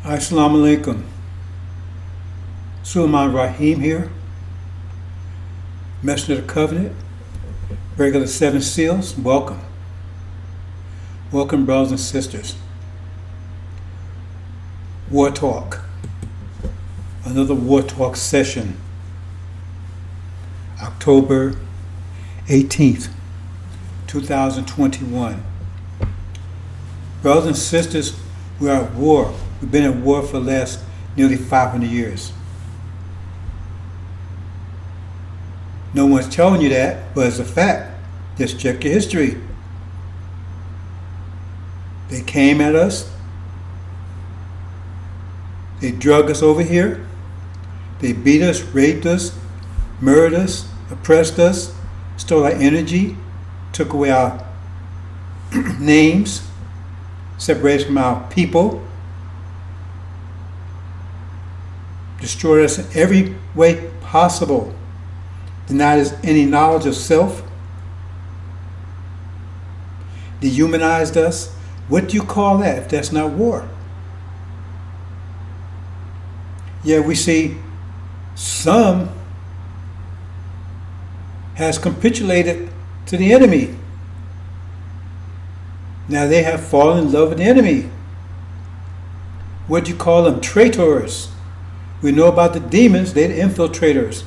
Assalamu alaikum. Sulaiman Rahim here, Messenger of the Covenant, regular Seven Seals. Welcome. Welcome, brothers and sisters. War Talk. Another War Talk session. October 18th, 2021. Brothers and sisters, we are at war. We've been at war for the last nearly 500 years. No one's telling you that, but it's a fact. Just check your history. They came at us. They drug us over here. They beat us, raped us, murdered us, oppressed us, stole our energy, took away our names, separated us from our people, destroyed us in every way possible, denied us any knowledge of self, dehumanized us. What do you call that if that's not war? Yeah, we see some has capitulated to the enemy. Now they have fallen in love with the enemy. What do you call them? Traitors. We know about the demons. They're the infiltrators.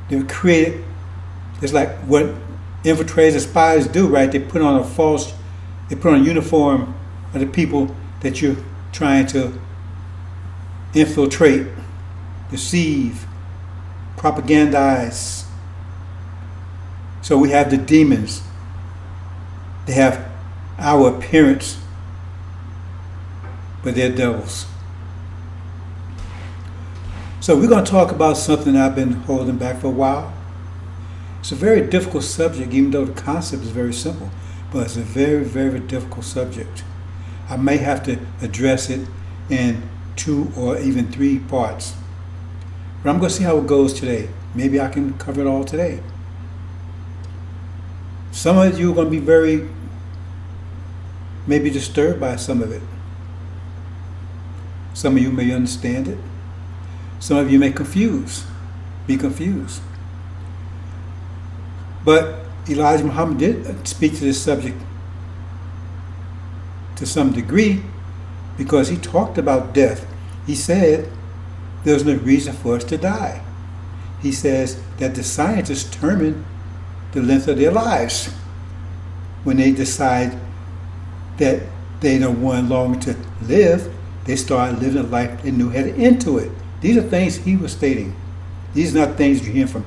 They were created. It's like what infiltrators and spies do, right? They put on a uniform of the people that you're trying to infiltrate, deceive, propagandize. So we have the demons. They have our appearance, but they're devils. So we're going to talk about something I've been holding back for a while. It's a very difficult subject, even though the concept is very simple, but it's a very, very difficult subject. I may have to address it in 2 or even 3 parts. But I'm going to see how it goes today. Maybe I can cover it all today. Some of you are going to be very, maybe disturbed by some of it. Some of you may understand it. Some of you may be confused. But Elijah Muhammad did speak to this subject to some degree because he talked about death. He said there's no reason for us to die. He says that the scientists determine the length of their lives when they decide that they don't want long to live. They start living a life they knew had into it. These are things he was stating. These are not things you hear from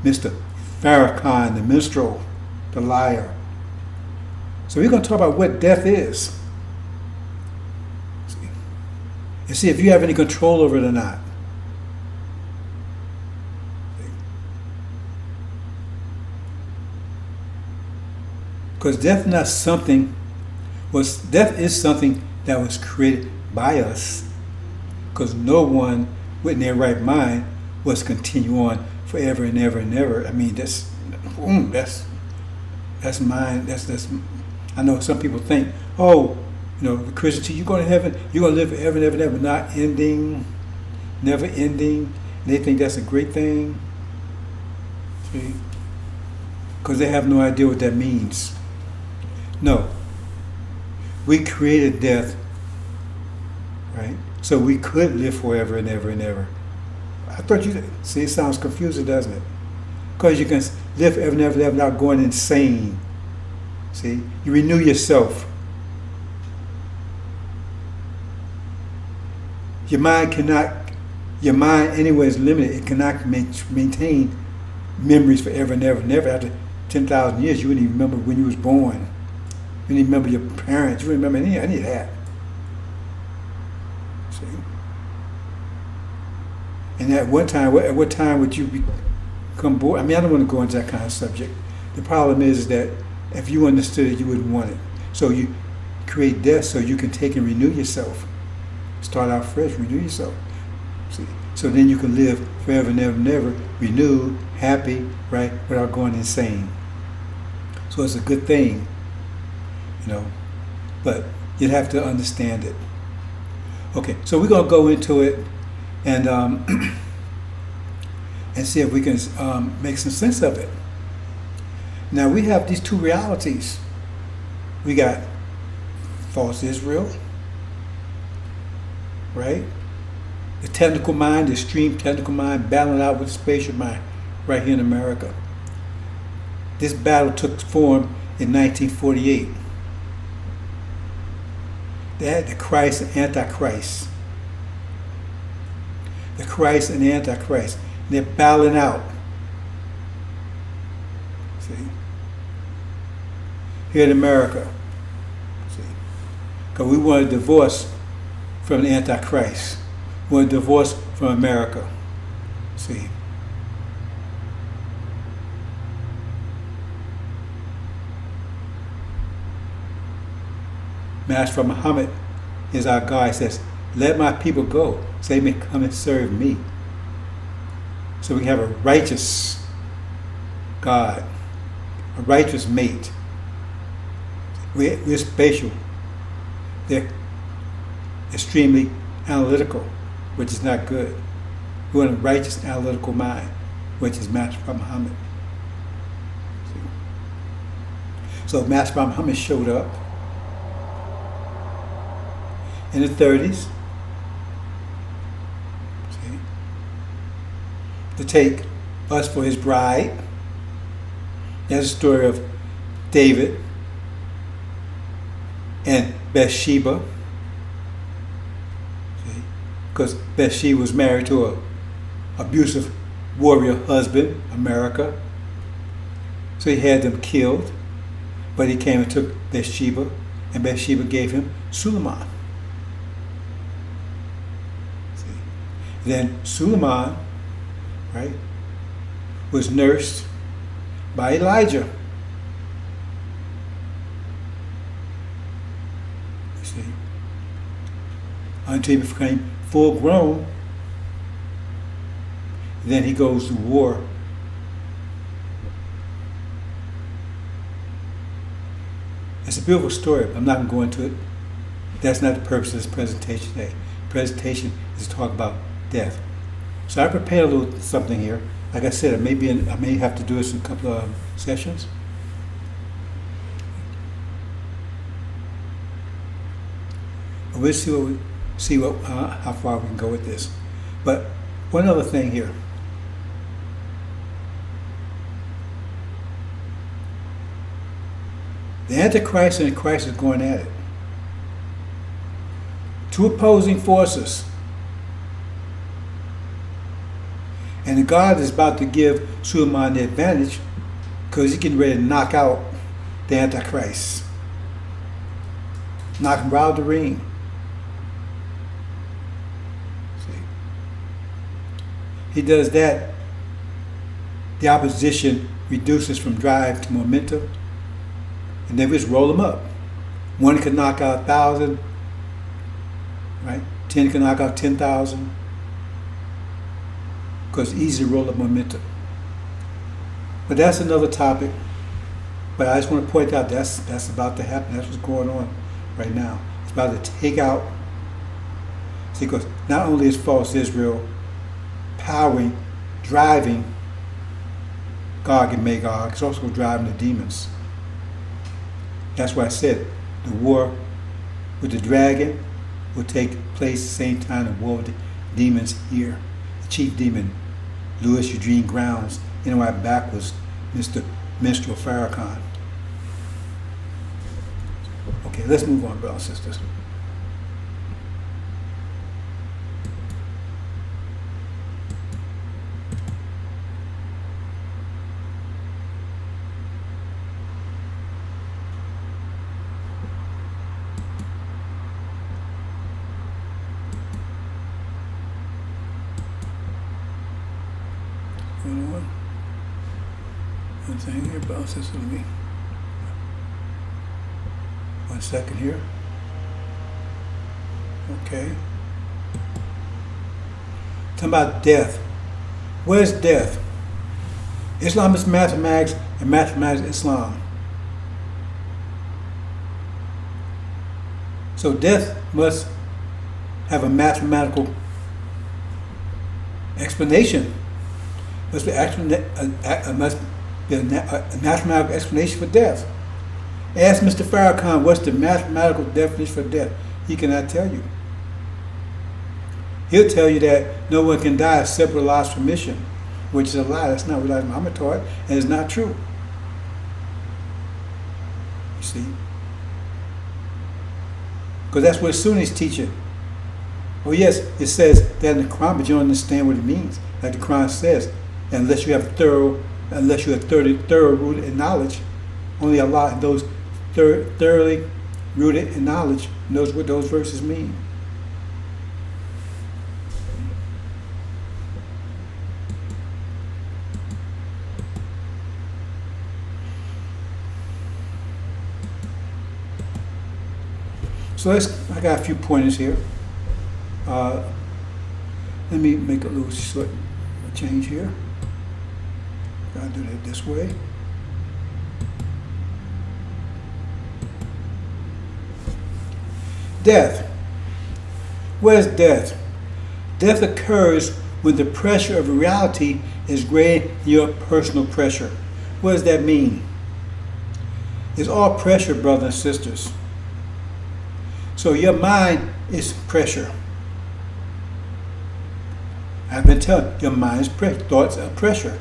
Mr. Farrakhan, the minstrel, the liar. So we're going to talk about what death is. And see if you have any control over it or not. Because death is something that was created by us. Because no one with their right mind was continue on forever and ever and ever. I mean, that's mine. That's. I know some people think, oh, the Christian, you're going to heaven, you're going to live forever and ever and ever, not ending, never ending. And they think that's a great thing. See, because they have no idea what that means. No, we created death, right? So we could live forever and ever and ever. I thought see, it sounds confusing, doesn't it? Because you can live forever and ever and ever without going insane. See, you renew yourself. Your mind anyway is limited. It cannot maintain memories forever and ever and ever. After 10,000 years, you wouldn't even remember when you was born. You wouldn't even remember your parents. You wouldn't remember any of that. See? And at what time would you become bored? I mean, I don't want to go into that kind of subject. The problem is that if you understood it, you wouldn't want it. So you create death so you can take and renew yourself. Start out fresh, renew yourself. See? So then you can live forever and ever and ever, renewed, happy, right, without going insane. So it's a good thing, but you'd have to understand it. Okay, so we're going to go into it and and see if we can make some sense of it. Now we have these two realities. We got false Israel, right? The technical mind, the extreme technical mind, battling out with the spatial mind right here in America. This battle took form in 1948. They had the Christ and Antichrist. The Christ and the Antichrist. And they're battling out. See? Here in America. See? Because we want a divorce from the Antichrist. We want a divorce from America. See? Master Muhammad is our God. He says, let my people go so they may come and serve me. So we can have a righteous God, a righteous mate. We're spatial. They're extremely analytical, which is not good. We want a righteous analytical mind, which is Master Muhammad. So Master Muhammad showed up in the 30s, see, to take us for his bride. That's the story of David and Bathsheba, because Bathsheba was married to an abusive warrior husband, America. So he had them killed, but he came and took Bathsheba, and Bathsheba gave him Suleiman. Then Suleiman, right, was nursed by Elijah. You see, until he became full grown. Then he goes to war. It's a beautiful story, but I'm not going to go into it. That's not the purpose of this presentation today. The presentation is to talk about death. So I prepared a little something here. Like I said, I may have to do this in a couple of sessions. But we'll see how far we can go with this. But one other thing here. The Antichrist and the Christ is going at it. Two opposing forces. And God is about to give Suleiman the advantage because he's getting ready to knock out the Antichrist. Knock him right out of the ring. See? He does that. The opposition reduces from drive to momentum. And then we just roll them up. One can knock out 1,000, right? 10 can knock out 10,000. Because it's easy to roll up momentum. But that's another topic. But I just want to point out that's about to happen. That's what's going on right now. It's about to take out. See, because not only is false Israel powering, driving Gog and Magog, it's also driving the demons. That's why I said the war with the dragon will take place at the same time the war with the demons here. The chief demon, Louis Eugene Grounds, NY backwards, Mr. Minstrel Farrakhan. Okay, let's move on, brothers and sisters. One thing here, bounce this with me. 1 second here. Okay. Talking about death. Where's death? Islam is mathematics, and mathematics is Islam. So death must have a mathematical explanation. Must be a mathematical explanation for death. Ask Mr. Farrakhan what's the mathematical definition for death. He cannot tell you. He'll tell you that no one can die except with Allah's permission, which is a lie. That's not what Muhammad taught, and it's not true. You see? Because that's what Sunnis teach it. Oh yes, it says that in the Quran, but you don't understand what it means. Like the Quran says, unless you have thorough rooted in knowledge, only Allah and those thoroughly rooted in knowledge knows what those verses mean. So I got a few pointers here. Let me make a little short change here. I'll do that this way. Death. Where's death? Death occurs when the pressure of reality is greater than your personal pressure. What does that mean? It's all pressure, brothers and sisters. So your mind is pressure. I've been telling you, your mind's pressure. Thoughts are pressure.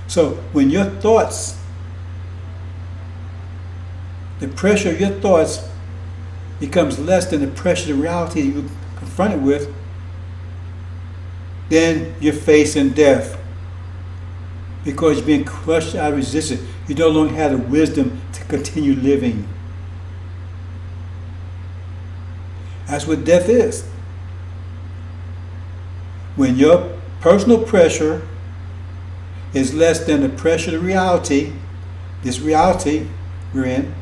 So when your thoughts, the pressure of your thoughts becomes less than the pressure of reality you're confronted with, then you're facing death. Because you're being crushed out of resistance. You no longer have the wisdom to continue living. That's what death is. When your personal pressure is less than the pressure of reality, this reality we're in,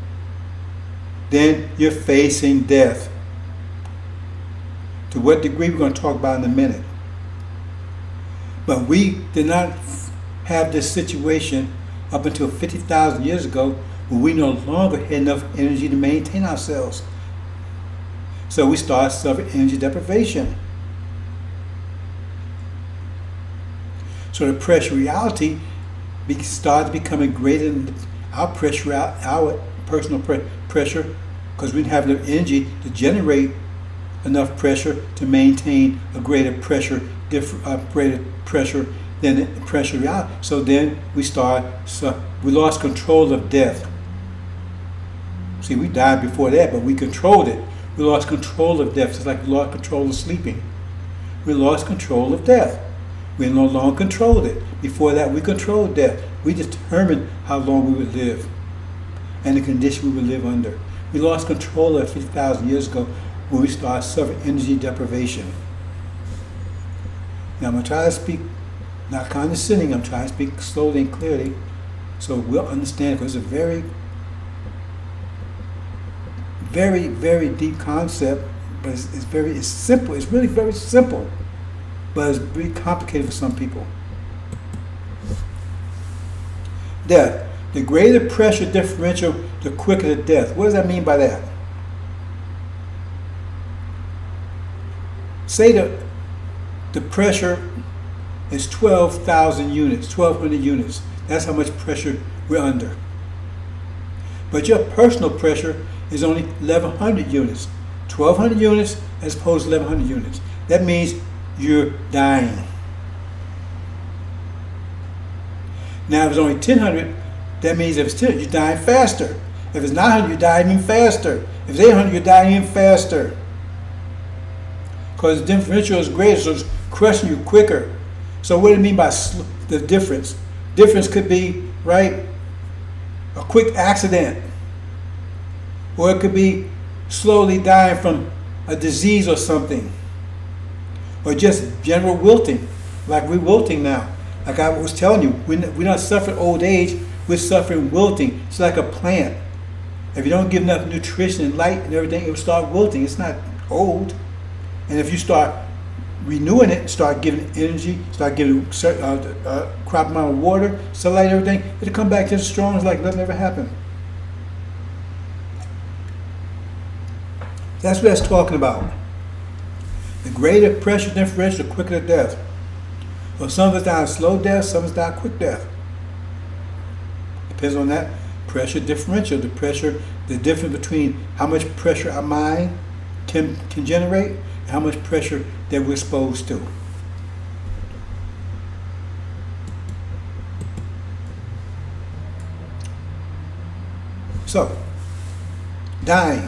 then you're facing death. To what degree we're going to talk about in a minute. But we did not have this situation up until 50,000 years ago when we no longer had enough energy to maintain ourselves. So we start suffering energy deprivation. So the pressure reality starts becoming greater than our pressure, our personal pressure, because we didn't have enough energy to generate enough pressure to maintain a greater pressure than the pressure reality. So then we lost control of death. See, we died before that, but we controlled it. We lost control of death, just like we lost control of sleeping. We lost control of death. We no longer controlled it. Before that, we controlled death. We determined how long we would live and the condition we would live under. We lost control of it 50,000 years ago when we started suffering energy deprivation. Now, I'm going to try to speak, not condescending, I'm trying to speak slowly and clearly so we'll understand, because it's a very, very, very deep concept, but it's simple. It's really very simple, but it's really complicated for some people. Death. The greater pressure differential, the quicker the death. What does that mean by that? Say the pressure is 12,000 units, 1,200 units. That's how much pressure we're under. But your personal pressure is only 1,100 units. 1,200 units as opposed to 1,100 units. That means you're dying. Now, if it's only 1,000, that means if it's 10, you're dying faster. If it's 900, you're dying even faster. If it's 800, you're dying even faster. Because the differential is greater, so it's crushing you quicker. So what do you mean by the difference? Difference could be, right, a quick accident. Or it could be slowly dying from a disease or something. Or just general wilting, like we're wilting now. Like I was telling you, we're not suffering old age, we're suffering wilting. It's like a plant. If you don't give enough nutrition and light and everything, it will start wilting. It's not old. And if you start renewing it, start giving it energy, start giving a crop amount of water, sunlight, everything, it'll come back just as strong as like nothing ever happened. That's what that's talking about. The greater pressure differential, the quicker the death. Well, some of us die a slow death, some of us die a quick death. Depends on that pressure differential, the pressure, the difference between how much pressure our mind can generate and how much pressure that we're exposed to. So, dying,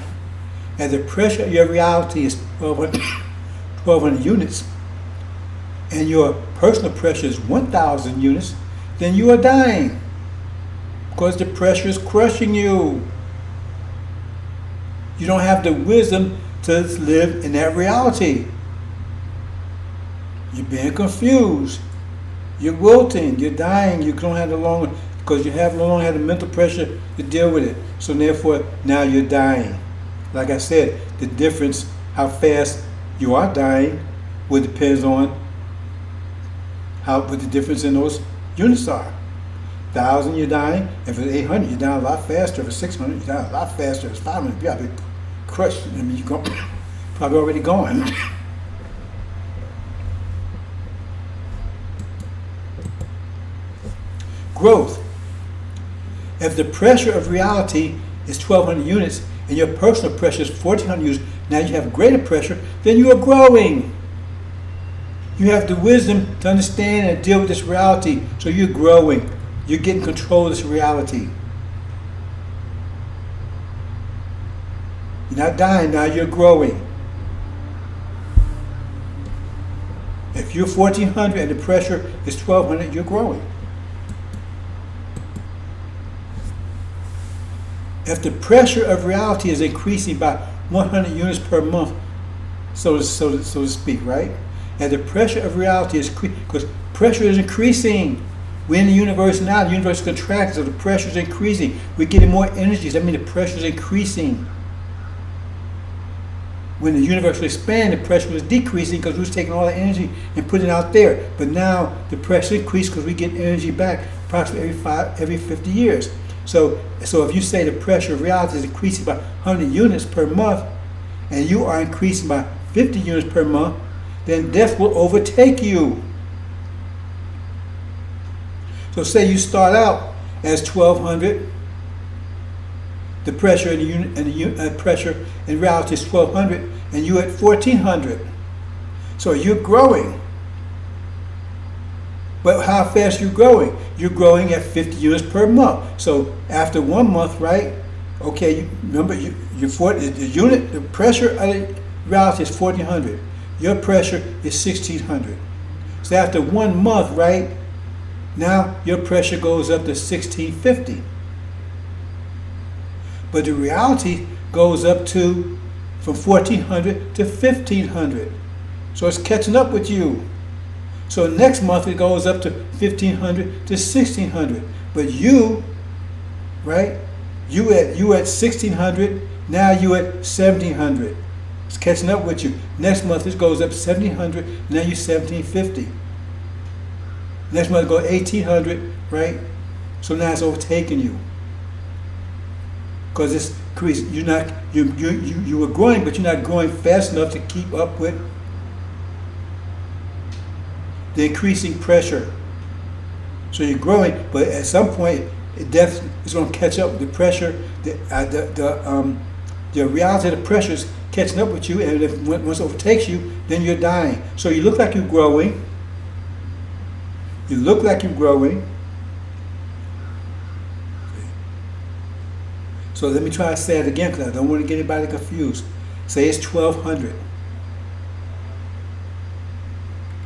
and the pressure of your reality is 1,200 units, and your personal pressure is 1,000 units, then you are dying. Because the pressure is crushing you. You don't have the wisdom to live in that reality. You're being confused. You're wilting. You're dying. You don't have the longer, because you have no longer have the mental pressure to deal with it. So therefore, now you're dying. Like I said, the difference, how fast you are dying, will depends on what the difference in those units are. 1,000, you're dying. If it's 800, you're dying a lot faster. If it's 600, you're dying a lot faster. If it's 500, you're probably crushed. I mean, you're probably already gone. Growth. If the pressure of reality is 1,200 units and your personal pressure is 1,400 units, now you have greater pressure, then you are growing. You have the wisdom to understand and deal with this reality, so you're growing. You're getting control of this reality. You're not dying now, you're growing. If you're 1,400 and the pressure is 1,200, you're growing. If the pressure of reality is increasing by 100 units per month, so to speak, right? And the pressure of reality is because pressure is increasing. We're in the universe now. The universe is contracting, so the pressure is increasing. We're getting more energies. That means the pressure is increasing. When the universe was expanding, the pressure was decreasing because we was taking all the energy and putting it out there. But now the pressure increased because we get energy back approximately every 50 years. So if you say the pressure of reality is increasing by 100 units per month, and you are increasing by 50 units per month, then death will overtake you. So say you start out as 1,200, the pressure in the unit and the pressure in reality is 1,200, and you're at 1,400. So you're growing. But how fast are you growing? You're growing at 50 units per month. So after 1 month, right? Okay, remember the pressure of reality is 1,400. Your pressure is 1,600. So after 1 month, right? Now your pressure goes up to 1,650. But the reality goes up to from 1,400 to 1,500. So it's catching up with you. So next month it goes up to 1,500 to 1,600. But you, right? You at 1,600. Now you at 1,700. It's catching up with you. Next month it goes up to 1,700. Now you're 1,750. Next month it goes 1,800, right? So now it's overtaking you. Because it's increasing. You were growing, but you're not growing fast enough to keep up with the increasing pressure. So you're growing, but at some point, death is going to catch up with the pressure. The reality of the pressure is catching up with you, and if once it overtakes you, then you're dying. So you look like you're growing. You look like you're growing. So let me try to say it again, because I don't want to get anybody confused. Say it's 1,200.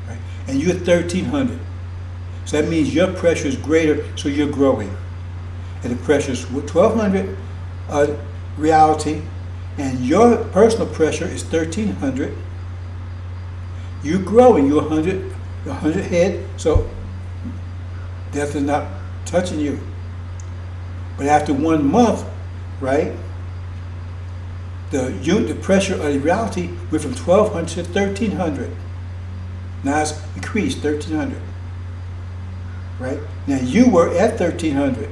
Right? And you're 1,300. So that means your pressure is greater, so you're growing. And the pressure is 1,200 reality, and your personal pressure is 1,300. You're growing. You're 100 head, so death is not touching you. But after 1 month, right, the pressure of the reality went from 1,200 to 1,300. Now it's increased 1,300. Right? Now you were at 1,300.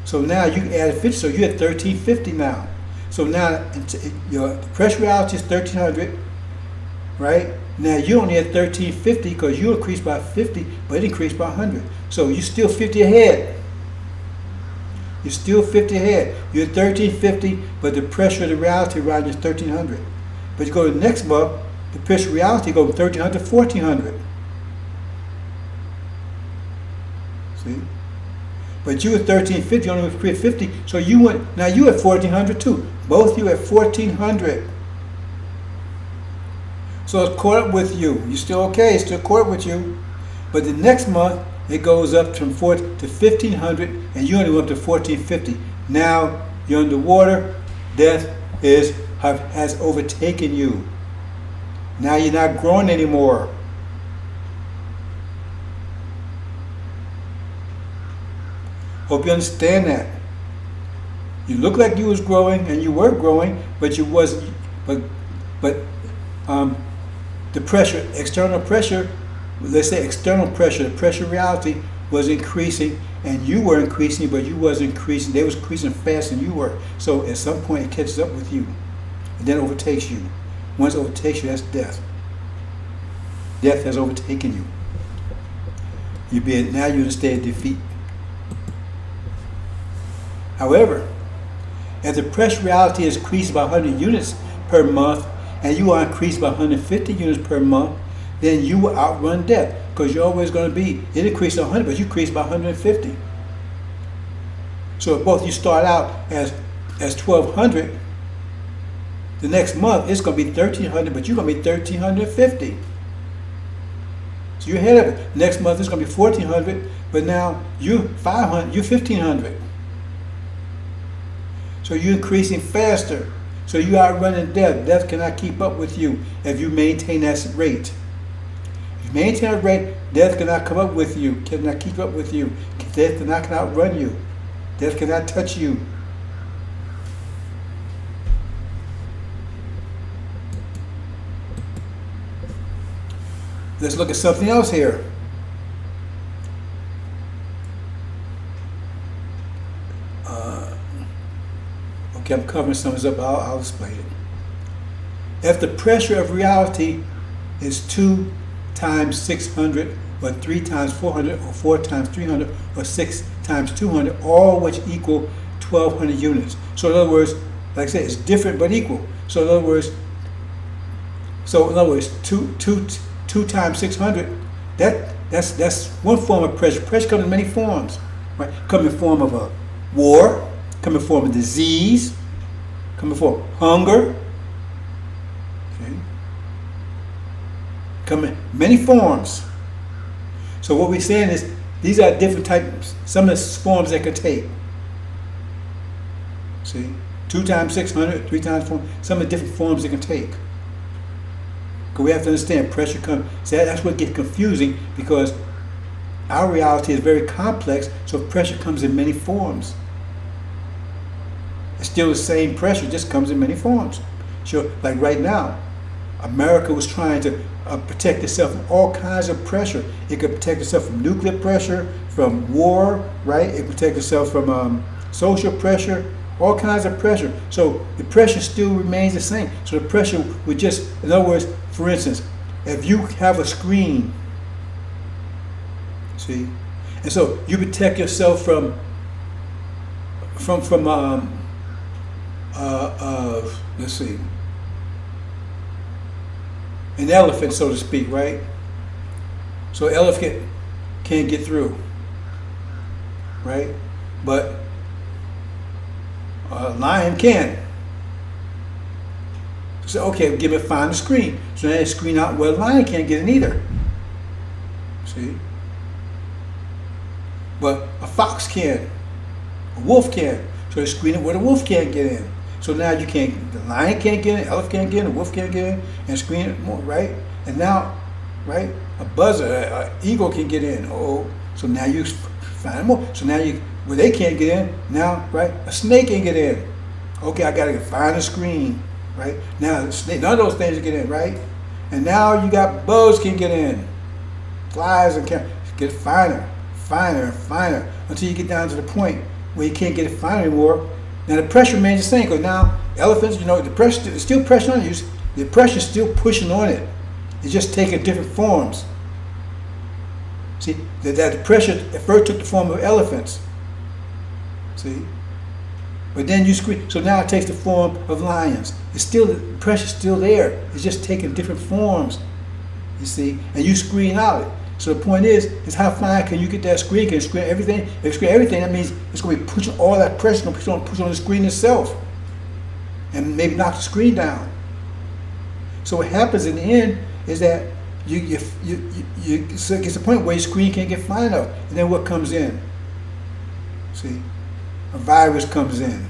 So now you add 50, so you're at 1,350 now. So now your pressure reality is 1,300. right? Now you only at 1350 because you increased by 50, but it increased by 100. So you're still 50 ahead. You're still 50 ahead. You're at 1350, but the pressure of the reality around you is 1300. But you go to the next month, the pressure of reality goes from 1300 to 1400. See? But you at 1350, you only increased 50, so you went, now you at 1400 too. Both you at 1400. So it's caught up with you. You're still okay, it's still caught up with you. But the next month, it goes up from 4 to 1500, and you only went up to 1450. Now you're underwater. Death has overtaken you. Now you're not growing anymore. Hope you understand that. You look like you was growing, and you were growing, but you wasn't. But the pressure, external pressure. Let's say external pressure, the pressure of reality was increasing, and you were increasing, but you wasn't increasing. They was increasing faster than you were. So at some point it catches up with you, and then overtakes you. Once it overtakes you, that's death. Death has overtaken you. Now you're in a state of defeat. However, if the pressure of reality is increased by 100 units per month, and you are increased by 150 units per month, then you will outrun death, because you're always going to be, it increased 100, but you increased by 150. So if both you start out as 1200, the next month it's going to be 1300, but you're going to be 1350. So you're ahead of it. Next month it's going to be 1400, but now you're 500, you're 1500. So you're increasing faster. So you outrunning death. Death cannot keep up with you if you maintain that rate. If you maintain a rate, death cannot come up with you, cannot keep up with you. Death cannot outrun you. Death cannot touch you. Let's look at something else here. Okay, I'm covering some of this up. I'll explain it. If the pressure of reality is 2 times 600, or 3 times 400, or 4 times 300, or 6 times 200, all which equal 1200 units. So in other words, like I said, it's different but equal. So in other words, 2 times 600, that's one form of pressure. Pressure comes in many forms, right? Come in form of a war, come in form of disease, come in form of hunger. Okay. Come in many forms. So what we're saying is these are different types, some of the forms they can take. See? 2 times 600, 3 times 4, some of the different forms they can take. Because we have to understand pressure comes. So that's what gets confusing, because our reality is very complex, so pressure comes in many forms. It's still the same pressure, just comes in many forms. Sure, like right now, America was trying to protect itself from all kinds of pressure. It could protect itself from nuclear pressure, from war, right? It could protect itself from social pressure, all kinds of pressure. So the pressure still remains the same. So the pressure would just, in other words, for instance, if you have a screen, see, and so you protect yourself from let's see, an elephant, so to speak, right? So elephant can't get through, right? But a lion can. So okay, give it, find the screen. So now they screen out where a lion can't get in either. See? But a fox can, a wolf can. So they screen it where the wolf can't get in. So now you can't, the lion can't get in, the elephant can't get in, the wolf can't get in, and screen it more, right? And now, right, a buzzard, an eagle can get in. Oh, so now you find more. So now you, where they can't get in, now, right, a snake can get in. Okay, I gotta find a screen, right? Now, the snake, none of those things get in, right? And now you got bugs can get in, flies and can get finer, finer, and finer, until you get down to the point where you can't get it finer anymore. Now the pressure remains the same, because now elephants, you know, the pressure is still pressure on you. The pressure is still pushing on it. It's just taking different forms. See, that pressure at first took the form of elephants. See? But then you screen, so now it takes the form of lions. It's still, the pressure's still there. It's just taking different forms, you see? And you screen out it. So the point is how fine can you get that screen? Can it screen everything? If it screen everything, that means it's going to be pushing all that pressure, going to push on the screen itself. And maybe knock the screen down. So what happens in the end is that so it gets to the point where your screen can't get fine enough. And then what comes in? See? A virus comes in.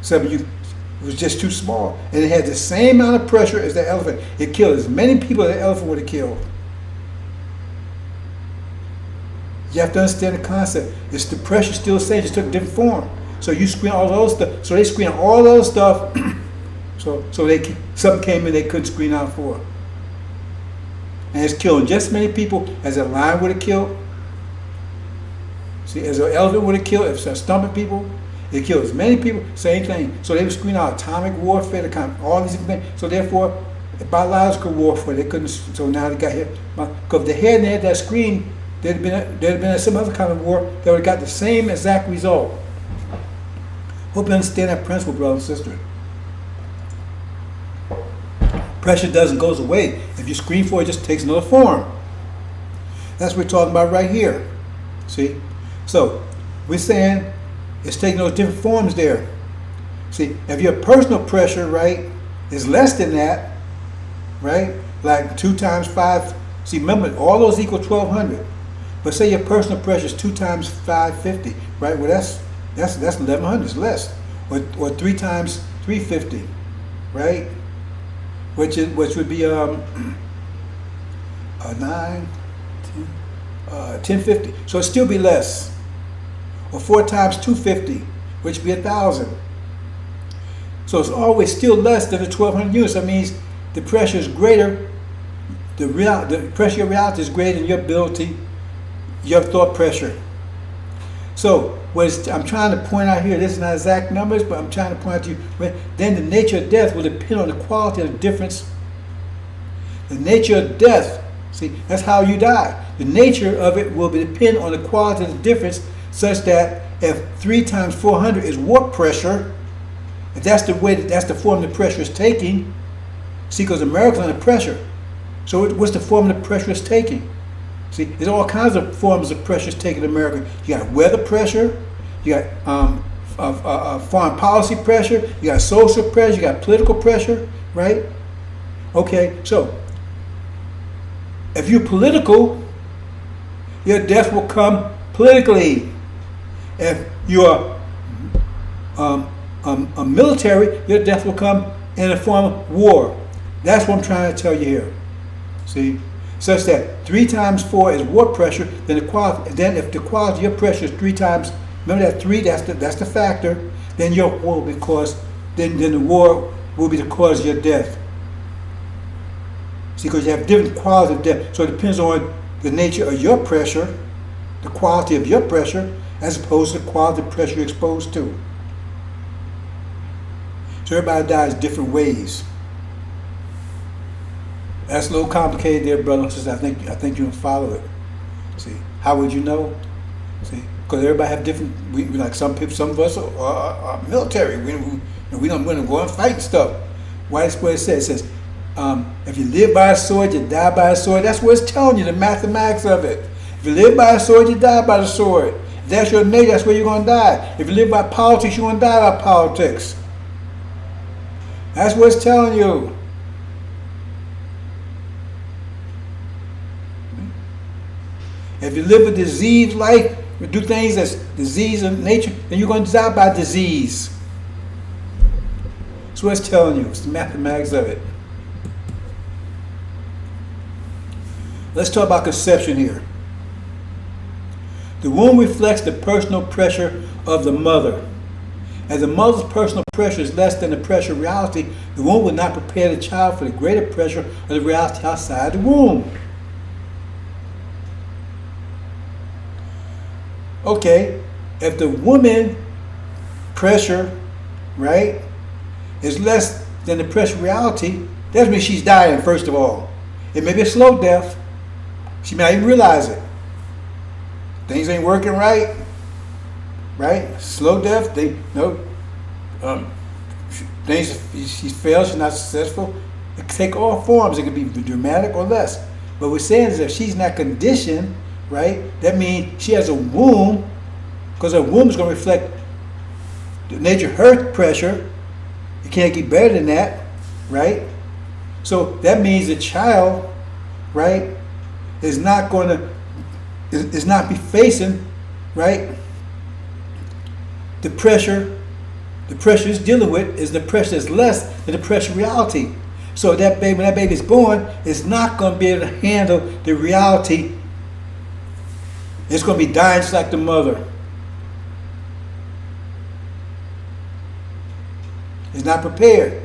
So it was just too small. And it had the same amount of pressure as the elephant. It killed as many people as the elephant would have killed. You have to understand the concept. It's the pressure still the same, just took a different form. So you screen all those stuff. So they screen all those stuff. so something came in they couldn't screen out for. And it's killing just as many people as a lion would have killed. See, as an elephant would have killed, if it's stomping people, it killed as many people, same thing. So they would screen out atomic warfare, all these different things. So therefore, biological warfare, they couldn't, so now they got hit. Because if they hadn't had that screen, there'd have been some other kind of war that would have got the same exact result. Hope you understand that principle, brother and sister. Pressure goes away. If you screen for it, it just takes another form. That's what we're talking about right here. See? So, we're saying it's taking those different forms there. See, if your personal pressure, right, is less than that, right, like 2 times 5, see, remember, all those equal 1,200. But say your personal pressure is 2 times 550, right? Well, that's 1,100, it's less. Or 3 times 350, right? Which would be 9, 10, 1050. So it'd still be less. Or 4 times 250, which would be 1,000. So it's always still less than the 1,200 units. That means the pressure is greater. The pressure of reality is greater than your ability, your thought pressure. So what I'm trying to point out here, this is not exact numbers, but I'm trying to point out to you, then the nature of death will depend on the quality of the difference. The nature of death, see, that's how you die. The nature of it will depend on the quality of the difference, such that if 3 times 400 is warp pressure, if that's the form the pressure is taking, see, because America's under pressure. So what's the form the pressure is taking? See, there's all kinds of forms of pressures taken in America. You got weather pressure, you got foreign policy pressure, you got social pressure, you got political pressure, right? Okay, so if you're political, your death will come politically. If you're a military, your death will come in the form of war. That's what I'm trying to tell you here. See? Such that 3 times 4 is warp pressure, then if the quality of your pressure is 3 times, remember that 3, that's the factor, then your war will be caused, then the war will be the cause of your death. See, because you have different qualities of death. So it depends on the nature of your pressure, the quality of your pressure, as opposed to the quality of pressure you're exposed to. So everybody dies different ways. That's a little complicated there, brother and sister. I think you can follow it. See, how would you know? See, because everybody have different. We like some people. Some of us are military. We don't want to go and fight and stuff. Why? That's what it says. It says, if you live by a sword, you die by a sword. That's what it's telling you. The mathematics of it. If you live by a sword, you die by the sword. If that's your nature, that's where you're going to die. If you live by politics, you're going to die by politics. That's what it's telling you. If you live a diseased life, do things that's disease in nature, then you're going to die by disease. That's what it's telling you. It's the mathematics of it. Let's talk about conception here. The womb reflects the personal pressure of the mother. As the mother's personal pressure is less than the pressure of reality, the womb will not prepare the child for the greater pressure of the reality outside the womb. Okay, if the woman pressure, right, is less than the pressure of reality, that means she's dying, first of all. It may be a slow death. She may not even realize it. Things ain't working right. Right? Slow death, things, she fails, she's not successful. It can take all forms. It can be dramatic or less. But we're saying is if she's not conditioned, right, that means she has a womb, because her womb is going to reflect the nature of her pressure. It can't get better than that, right? So that means the child, right, is not going to, is not be facing, right, the pressure it's dealing with is the pressure that's less than the pressure reality. So that baby, when that baby is born, it's not going to be able to handle the reality. It's going to be dying just like the mother. It's not prepared.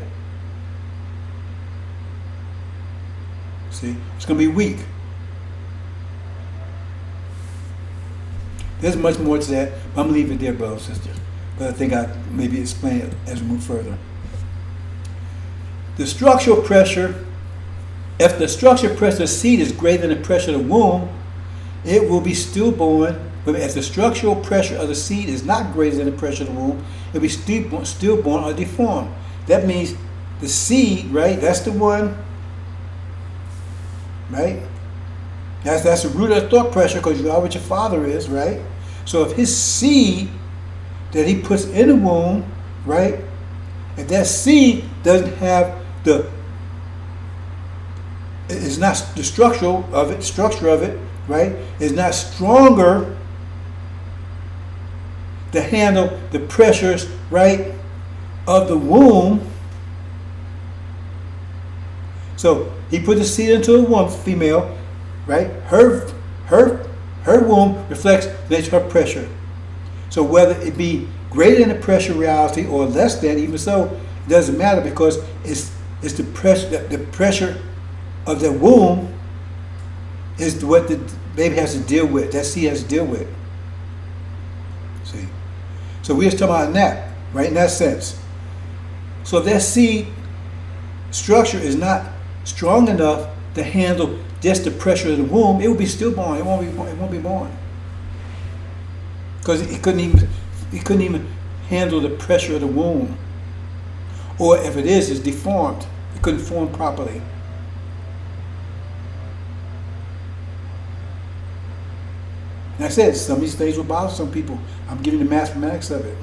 See, it's going to be weak. There's much more to that, but I'm going to leave it there, brother and sister. But I think I maybe explain it as we move further. The structural pressure, if the structural pressure of the seed is greater than the pressure of the womb, it will be stillborn. But if the structural pressure of the seed is not greater than the pressure of the womb, it will be stillborn or deformed. That means the seed, right, that's the one, right? That's the root of the thought pressure, because you are what your father is, right? So if his seed that he puts in the womb, right, if that seed doesn't have it's not the structure of it, right, is not stronger to handle the pressures, right, of the womb. So he put the seed into a womb, female, right? Her womb reflects the nature of her pressure. So whether it be greater than the pressure reality or less than, even so, it doesn't matter, because it's the pressure of the womb is what the baby has to deal with. That seed has to deal with. See, so we're just talking about that, right? In that sense. So if that seed structure is not strong enough to handle just the pressure of the womb, it will be stillborn. It won't be born, because it couldn't even handle the pressure of the womb. Or if it is, it's deformed. It couldn't form properly. And I said, some of these things will bother some people. I'm giving the mathematics of it.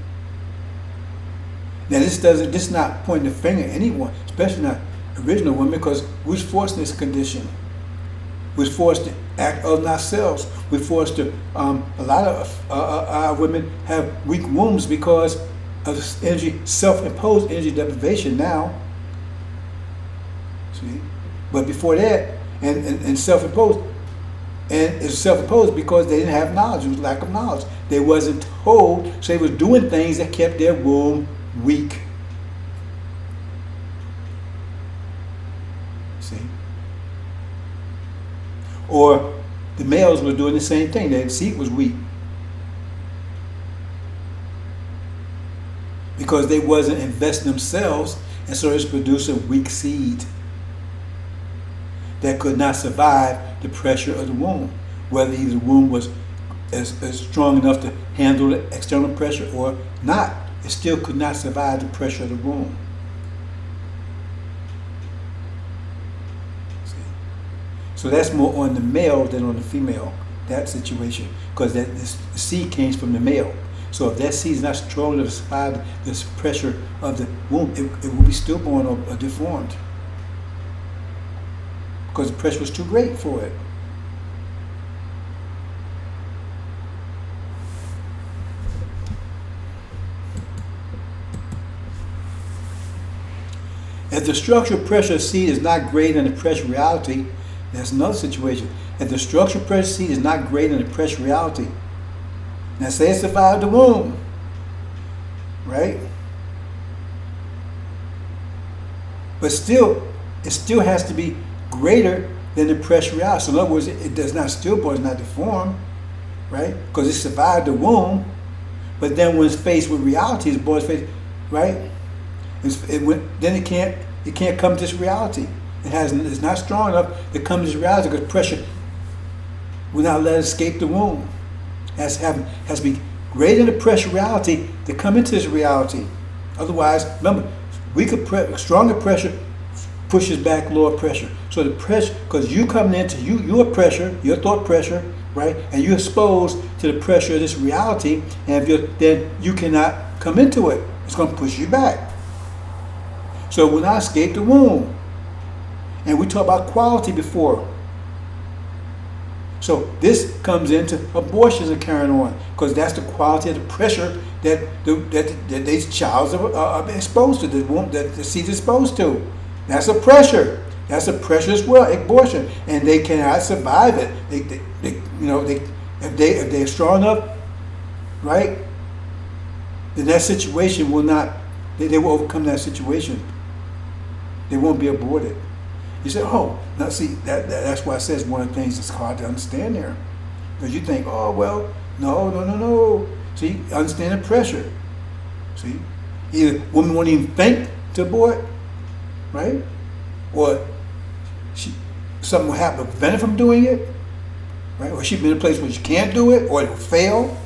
Now this is not pointing the finger at anyone, especially not original women, because we're forced in this condition. We're forced to act on ourselves. We're forced to, a lot of our women have weak wombs because of self-imposed energy deprivation now. See? But before that, and self-imposed, and it's self-imposed because they didn't have knowledge. It was lack of knowledge. They wasn't told, so they was doing things that kept their womb weak. See? Or the males were doing the same thing. Their seed was weak because they wasn't investing themselves, and so it's producing weak seed that could not survive the pressure of the womb, whether either the womb was as strong enough to handle the external pressure or not. It still could not survive the pressure of the womb. See? So that's more on the male than on the female, that situation, because the seed came from the male. So if that seed is not strong enough to survive this pressure of the womb, it will be stillborn or deformed, because the pressure was too great for it. If the structural pressure of seed is not greater than the pressure reality, that's another situation. If the structural pressure of seed is not greater than the pressure reality, now say it survived the womb, right? But still, it still has to be greater than the pressure reality. So in other words, it does not stillborn, it's not deformed, right? Because it survived the womb, but then when it's faced with reality, it's born faced, right? Then it can't It can't come to this reality. It's not strong enough to come to this reality because pressure will not let it escape the womb. Has to be greater than the pressure reality to come into this reality. Otherwise, remember, stronger pressure pushes back lower pressure. So the pressure, because you coming into your pressure, your thought pressure, right, and you're exposed to the pressure of this reality, and then you cannot come into it. It's going to push you back. So it will not escape the womb. And we talked about quality before. So this comes into abortions are carrying on because that's the quality of the pressure that these child are exposed to, that the seed is exposed to. That's a pressure. That's a pressure as well, abortion, and they cannot survive it. If they're strong enough, right? Then that situation will not. They will overcome that situation. They won't be aborted. You say, oh, now see, that's why it says one of the things that's hard to understand there. Because you think, oh, well, no. See, understand the pressure. See, either woman won't even think to abort, right? Or something will happen to prevent her from doing it, right? Or she'll be in a place where she can't do it, or it'll fail.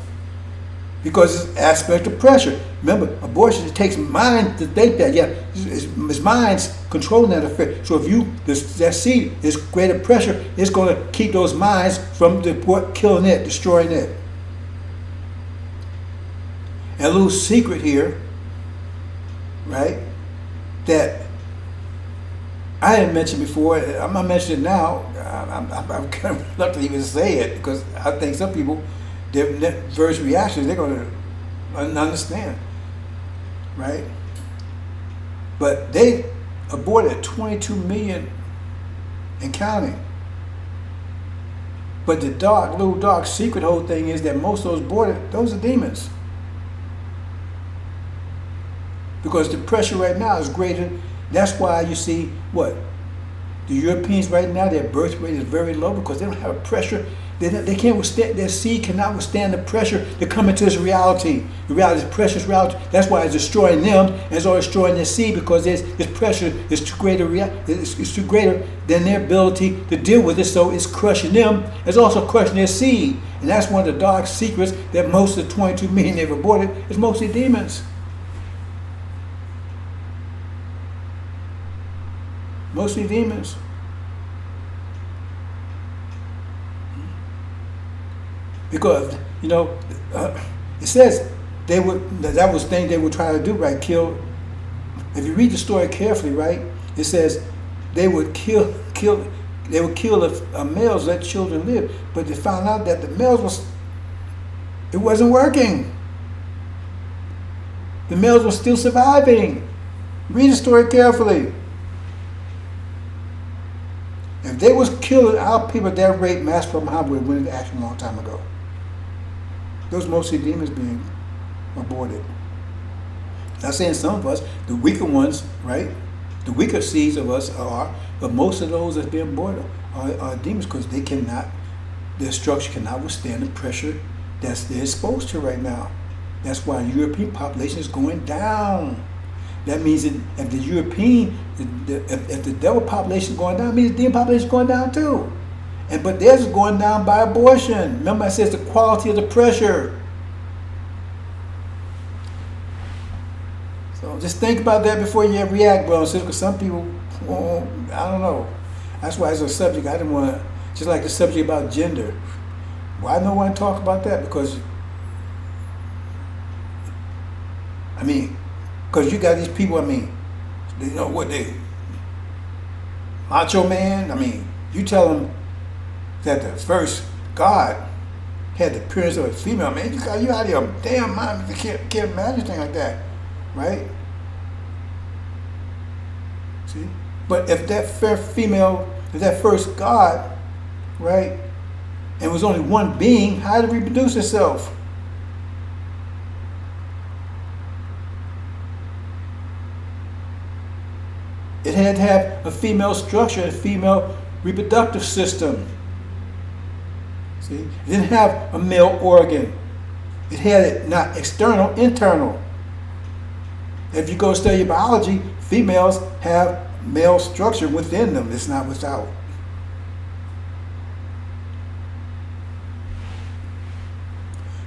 Because it's an aspect of pressure. Remember, abortion, it takes mind to think that. Yeah, it's mind's controlling that affair. So if that seed is greater pressure, it's going to keep those minds from killing it, destroying it. And a little secret here, right, that I didn't mention before, I'm not mentioning it now. I'm kind of reluctant to even say it because I think some people, their first reactions, they're going to understand, right? But they aborted 22 million and counting. But the little dark secret whole thing is that most of those aborted, those are demons. Because the pressure right now is greater. That's why you see what? The Europeans right now, their birth rate is very low because they don't have a pressure. They can't withstand, their seed cannot withstand the pressure to come into this reality. The reality is precious reality. That's why it's destroying them and it's all destroying their seed because this pressure is too greater. It's too greater than their ability to deal with it. So it's crushing them. It's also crushing their seed. And that's one of the dark secrets that most of the 22 million they've aborted is mostly demons. Mostly demons. Because, it says that was the thing they would try to do, right? Kill. If you read the story carefully, right, it says they would kill the males, let children live. But they found out that the males it wasn't working. The males were still surviving. Read the story carefully. If they was killing our people at that rate, mass from Muhammad would have went into action a long time ago. Those mostly demons being aborted. Not saying some of us, the weaker ones, right? The weaker seeds of us are, but most of those that's being aborted are demons because their structure cannot withstand the pressure they're exposed to right now. That's why European population is going down. That means that if if the devil population is going down, it means the demon population is going down too. But theirs is going down by abortion. Remember I said it's the quality of the pressure. So just think about that before you react, brothers and sisters, because some people, I don't know. That's why it's a subject I didn't want to, just like the subject about gender. Why no one talk about that? Because you got these people, they know what they, macho man, you tell them that the first God had the appearance of a female, man, you out of your damn mind if you can't imagine anything like that, right? See? But if that first God, right, and was only one being, how did it reproduce itself? It had to have a female structure, a female reproductive system. See? It didn't have a male organ. It had it not external, internal. If you go study biology, females have male structure within them. It's not without.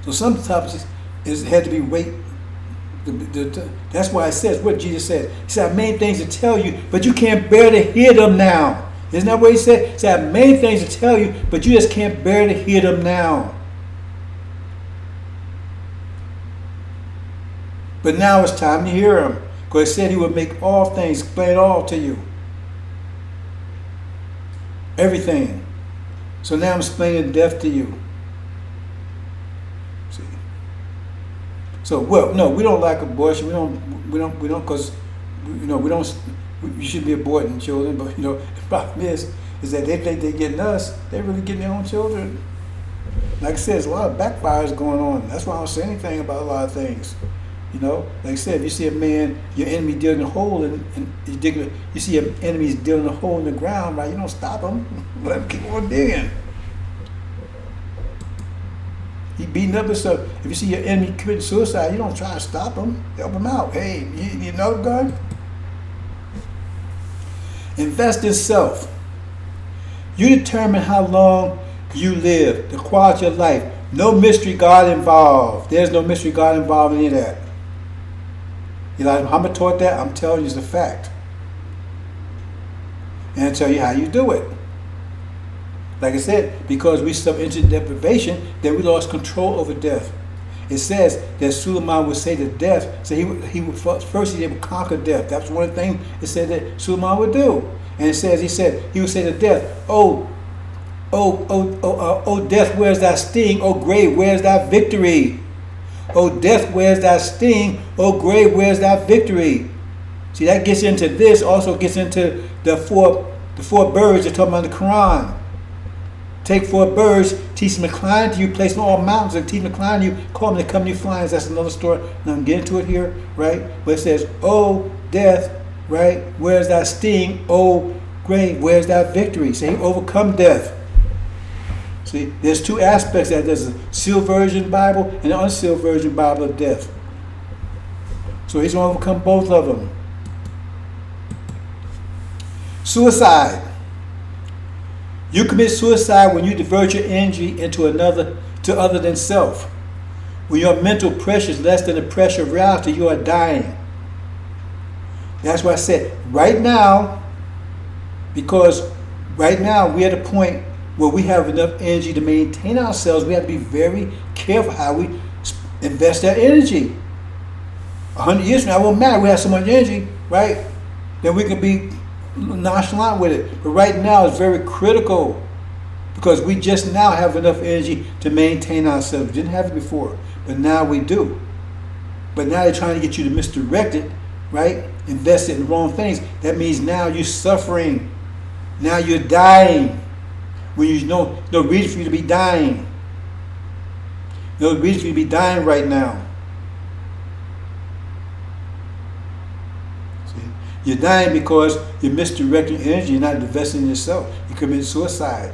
So sometimes it had to be weight. That's why it says what Jesus said. He said, I have many things to tell you, but you can't bear to hear them now. Isn't that what he said? He said, I have many things to tell you, but you just can't bear to hear them now. But now it's time to hear him. Because he said he would make all things, explain all to you. Everything. So now I'm explaining death to you. See? So, well, no, we don't like abortion. We don't, because, you should be aborting children. But, the problem is that they think they're getting us. They're really getting their own children. Like I said, there's a lot of backfires going on. That's why I don't say anything about a lot of things. Like I said, if you see a man, your enemy digging a hole, and you see your enemy's digging a hole in the ground, right? You don't stop him. Let him keep on digging. He beating up himself. If you see your enemy committing suicide, you don't try to stop him. Help him out. Hey, you need another gun? Invest in self. You determine how long you live, the quality of life. No mystery God involved. There's no mystery God involved in any of that. Elijah Muhammad taught that. I'm telling you it's a fact. And I tell you how you do it. Like I said, because we suffer into deprivation, then we lost control over death. It says that Suleiman would say to death, so he would first he would conquer death. That's one thing it said that Suleiman would do. And it says he would say to death, oh death, where's thy sting? Oh grave, where's thy victory? Oh death, where's thy sting? Oh grave, where's thy victory? See, that gets into this, also gets into the four birds that talk about the Quran. Take 4 birds, teach them to climb to you, place them on all mountains, and teach them to climb to you, call them to come to you flying. That's another story. Now I'm getting to it here, right? But it says, oh death, right? Where's thy sting? Oh grave, where's thy victory? So he overcome death. See, there's 2 aspects that there's a sealed version Bible and an unsealed version Bible of death. So he's going to overcome both of them. Suicide. You commit suicide when you divert your energy into other than self. When your mental pressure is less than the pressure of reality, you are dying. That's why I said right now, because right now we're at a point where we have enough energy to maintain ourselves. We have to be very careful how we invest that energy. 100 years from now, it won't matter. We have so much energy, right? Then we can be nonchalant with it. But right now, it's very critical because we just now have enough energy to maintain ourselves. We didn't have it before, but now we do. But now they're trying to get you to misdirect it, right? Invest it in the wrong things. That means now you're suffering. Now you're dying. When you know no reason for you to be dying. No reason for you to be dying right now. See? You're dying because you're misdirecting energy. You're not investing in yourself. You commit suicide.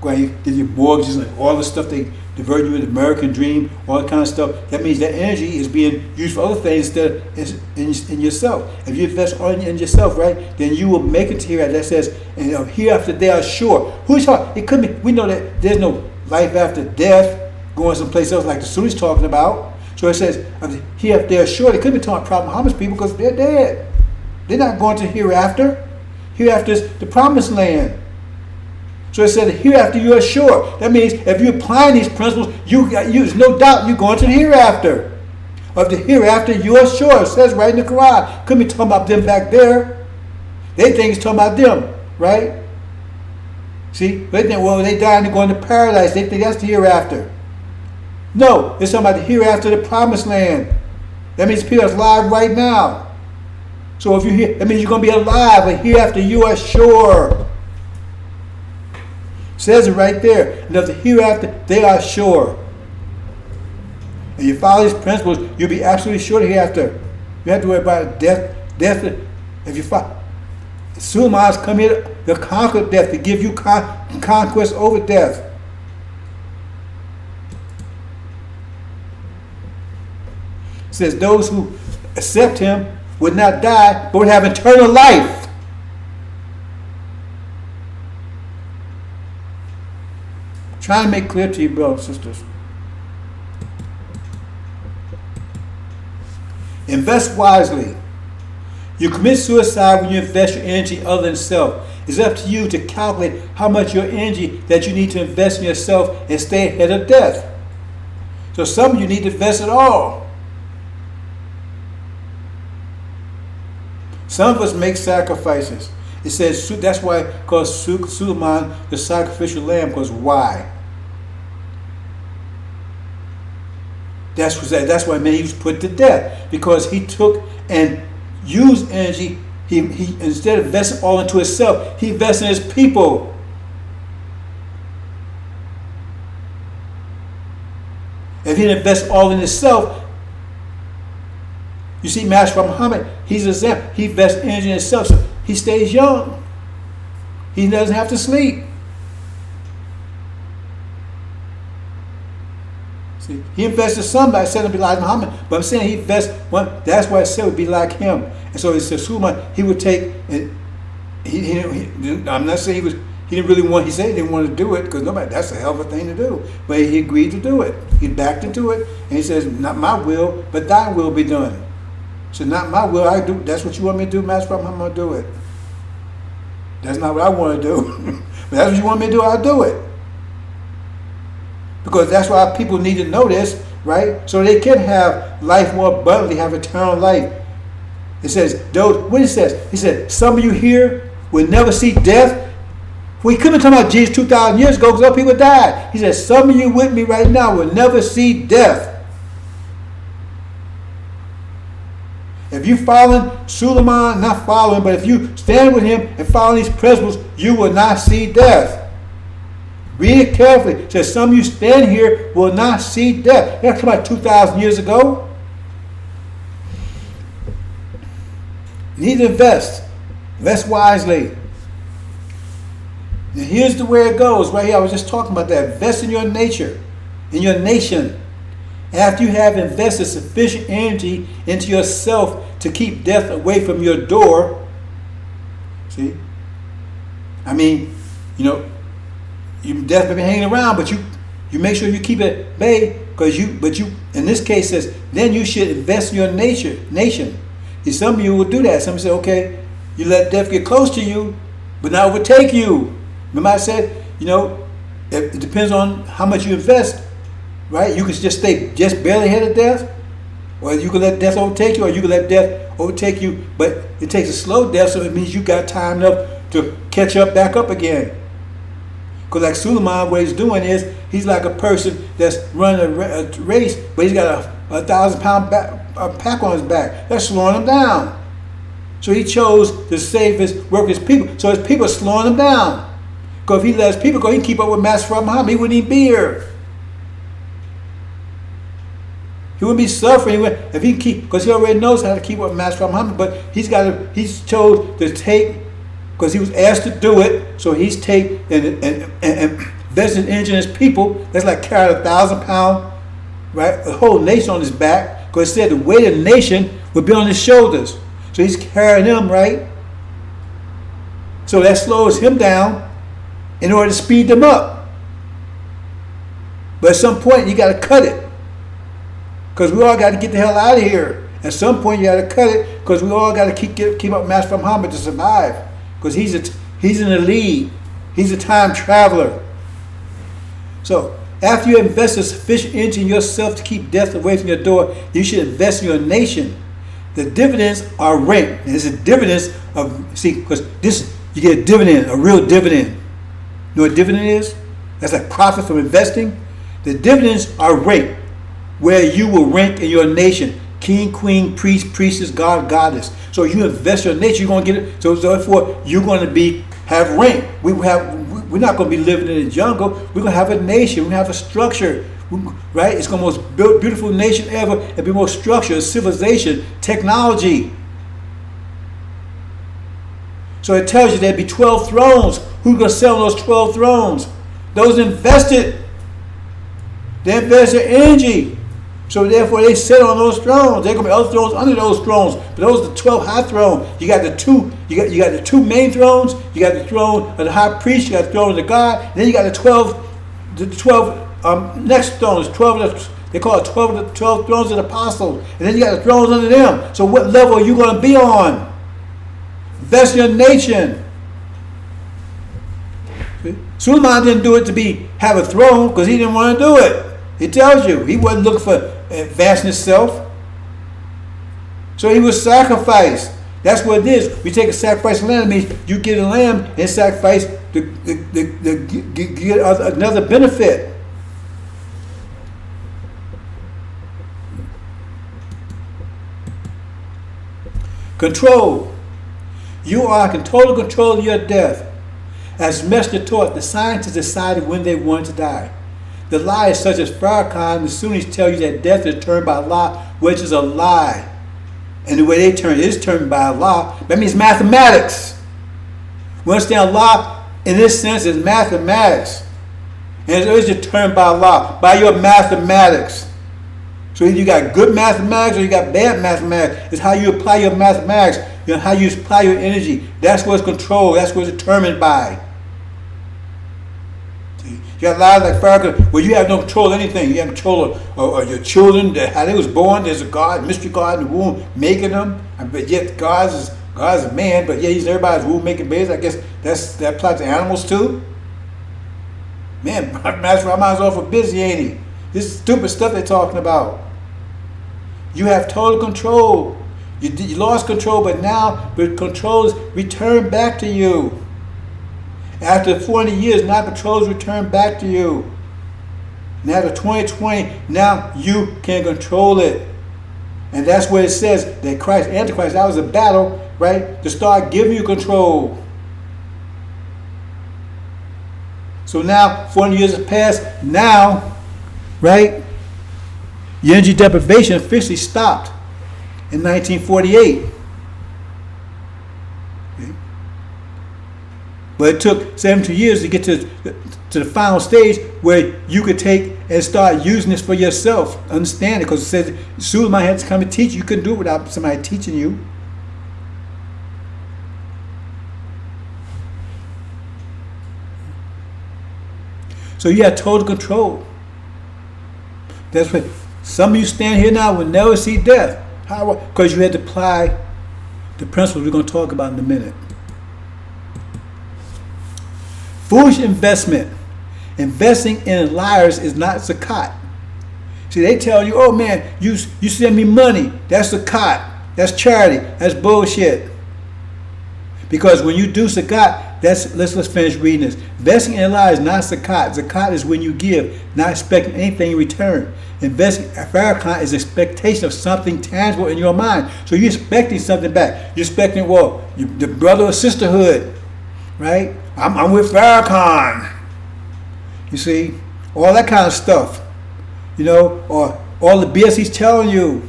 You did your mortgages and all the stuff they divert you with, the American dream, all that kind of stuff. That means that energy is being used for other things instead of in yourself. If you invest all in yourself, right, then you will make it to here. That says, and hereafter they are sure. Who's talking? It could be. We know that there's no life after death, going someplace else like the Sunni's talking about. So it says, hereafter they are sure. They could be talking about Prophet Muhammad's people because they're dead. They're not going to hereafter. Hereafter is the promised land. So it said, hereafter you are sure. That means if you're applying these principles, there's no doubt you're going to the hereafter. Of the hereafter, you are sure. It says right in the Quran. Couldn't be talking about them back there. They think it's talking about them, right? See? They think, well, they die and they're going to paradise. They think that's the hereafter. No, it's talking about the hereafter, the promised land. That means people are alive right now. So if you're here, that means you're going to be alive, but hereafter you are sure. Says it right there. And of the hereafter, they are sure. And you follow these principles, you'll be absolutely sure hereafter. You have to worry about death. If you follow, Suleiman's come here to conquer death, to give you conquest over death. It says those who accept him would not die, but would have eternal life. trying to make clear to you, brothers and sisters. Invest wisely. You commit suicide when you invest your energy other than self. It's up to you to calculate how much your energy that you need to invest in yourself and stay ahead of death. So some of you need to invest it all. Some of us make sacrifices. It says that's why it calls Suleiman the sacrificial lamb. Because why? That's why man, he was put to death, because he took and used energy. He instead of investing all into himself, he invested in his people. If he didn't invest all in himself, you see, Master Muhammad, he's an example. He invests energy in himself, so he stays young. He doesn't have to sleep. See, he invested somebody, said to be like Muhammad, but I'm saying he invests one. That's why I said it would be like him. And so it says Suleiman, he would take, and I'm not saying he didn't really want. He said he didn't want to do it because nobody. That's a hell of a thing to do. But he agreed to do it. He backed into it, and he says, "Not my will, but Thy will be done." So not my will. I do. That's what you want me to do, Master. I'm going to do it. That's not what I want to do. But that's what you want me to do. I'll do it. Because that's why people need to know this, right? So they can have life more abundantly, have eternal life. It says, what it says? He said, some of you here will never see death. We couldn't be talking about Jesus 2,000 years ago because other people died. He said, some of you with me right now will never see death. If you following Suleiman, not following, but if you stand with him and follow these principles, you will not see death. Read it carefully. It says some of you stand here will not see death. That's about 2,000 years ago. You need to invest. Invest wisely. And here's the way it goes. Right here, I was just talking about that. Invest in your nature, in your nation. After you have invested sufficient energy into yourself to keep death away from your door. See? I mean, death may be hanging around, but you make sure you keep it at bay, but you in this case says, then you should invest in your nation. See, some of you will do that. Some say, okay, you let death get close to you, but not overtake you. Remember I said, it depends on how much you invest, right? You can just stay just barely ahead of death, or you can let death overtake you, or you can let death overtake you, but it takes a slow death, so it means you got time enough to catch up back up again. Because like Suleiman, what he's doing is, he's like a person that's running a race, but he's got a 1,000-pound pack on his back. That's slowing him down. So he chose to save work with his people. So his people are slowing him down. Because if he let his people go, he can keep up with Master Muhammad. He wouldn't even be here. He wouldn't be suffering if he keep, because he already knows how to keep up with Master Muhammad. But he's chose to take, because he was asked to do it. So he's take and invested energy in his people. That's like carrying a 1,000-pound, right, a whole nation on his back. Because it said the weight of the nation would be on his shoulders. So he's carrying them, right? So that slows him down in order to speed them up. But at some point, you got to cut it. Because we all got to get the hell out of here. At some point, you got to cut it because we all got to keep up Master Muhammad to survive. Because he's in the lead. He's a time traveler. So after you invest sufficient energy in yourself to keep death away from your door, you should invest in your nation. The dividends are ranked. There's a dividends because you get a dividend, a real dividend. You know what a dividend is? That's like profit from investing. The dividends are ranked where you will rank in your nation. King, queen, priest, priestess, god, goddess. So you invest your nature, you're going to get it. So therefore, you're going to have rank. We're not going to be living in the jungle. We're going to have a nation. We're going to have a structure. Right? It's going to be the most beautiful nation ever. It'll be more structure, civilization, technology. So it tells you there'd be 12 thrones. Who's going to sell those 12 thrones? Those invested. They invest their energy. So therefore they sit on those thrones. There are going to be other thrones under those thrones. But those are the 12 high thrones. You got the two main thrones. You got the throne of the high priest. You got the throne of the God. And then you got the the 12 next thrones, 12. They call it 12 thrones of the apostles, and then you got the thrones under them. So what level are you going to be on? That's your nation. Suleiman didn't do it to have a throne because he didn't want to do it. He tells you he wasn't looking for advancing himself. So he was sacrificed. That's what it is. We take a sacrifice of lamb. It means you get a lamb and sacrifice to get another benefit. Control. You are in total control of your death. As Messenger taught, the scientists decided when they wanted to die. The liars such as Farrakhan, the Sunnis tell you that death is determined by Allah, which is a lie. And the way they turn it is determined by Allah. That means mathematics. We understand Allah in this sense is mathematics. And it is determined by Allah, by your mathematics. So either you got good mathematics or you got bad mathematics. It's how you apply your mathematics, how you apply your energy. That's what's controlled. That's what's determined by. You got lives like Farrakhan where you have no control of anything. You have control of your children, how they was born. There's a God, mystery God in the womb making them. But yet God is a man, but yet he's in everybody's womb making babies. I guess that applies to animals too. Man, Master Rahman's awful busy, ain't he? This is stupid stuff they're talking about. You have total control. You lost control, but now the control is returned back to you. After 40 years, now control is returned back to you. And after 2020, now you can control it. And that's where it says that Christ, Antichrist, that was a battle, right, to start giving you control. So now, 40 years have passed. Now, right, the energy deprivation officially stopped in 1948. Okay. But it took 72 years to get to the final stage where you could take and start using this for yourself. Understand it, because it says Suleiman had to come and teach you. You couldn't do it without somebody teaching you. So you have total control. That's what some of you stand here now will never see death. How? Because you had to apply the principles we're going to talk about in a minute. Foolish investment. Investing in liars is not zakat. See, they tell you, oh man, you send me money. That's zakat. That's charity. That's bullshit. Because when you do zakat, let's finish reading this. Investing in liars is not zakat. Zakat is when you give, not expecting anything in return. Investing Farrakhan is expectation of something tangible in your mind. So you're expecting something back. You're expecting, the brother or sisterhood, right? I'm with Farrakhan. You see, all that kind of stuff, or all the BS he's telling you.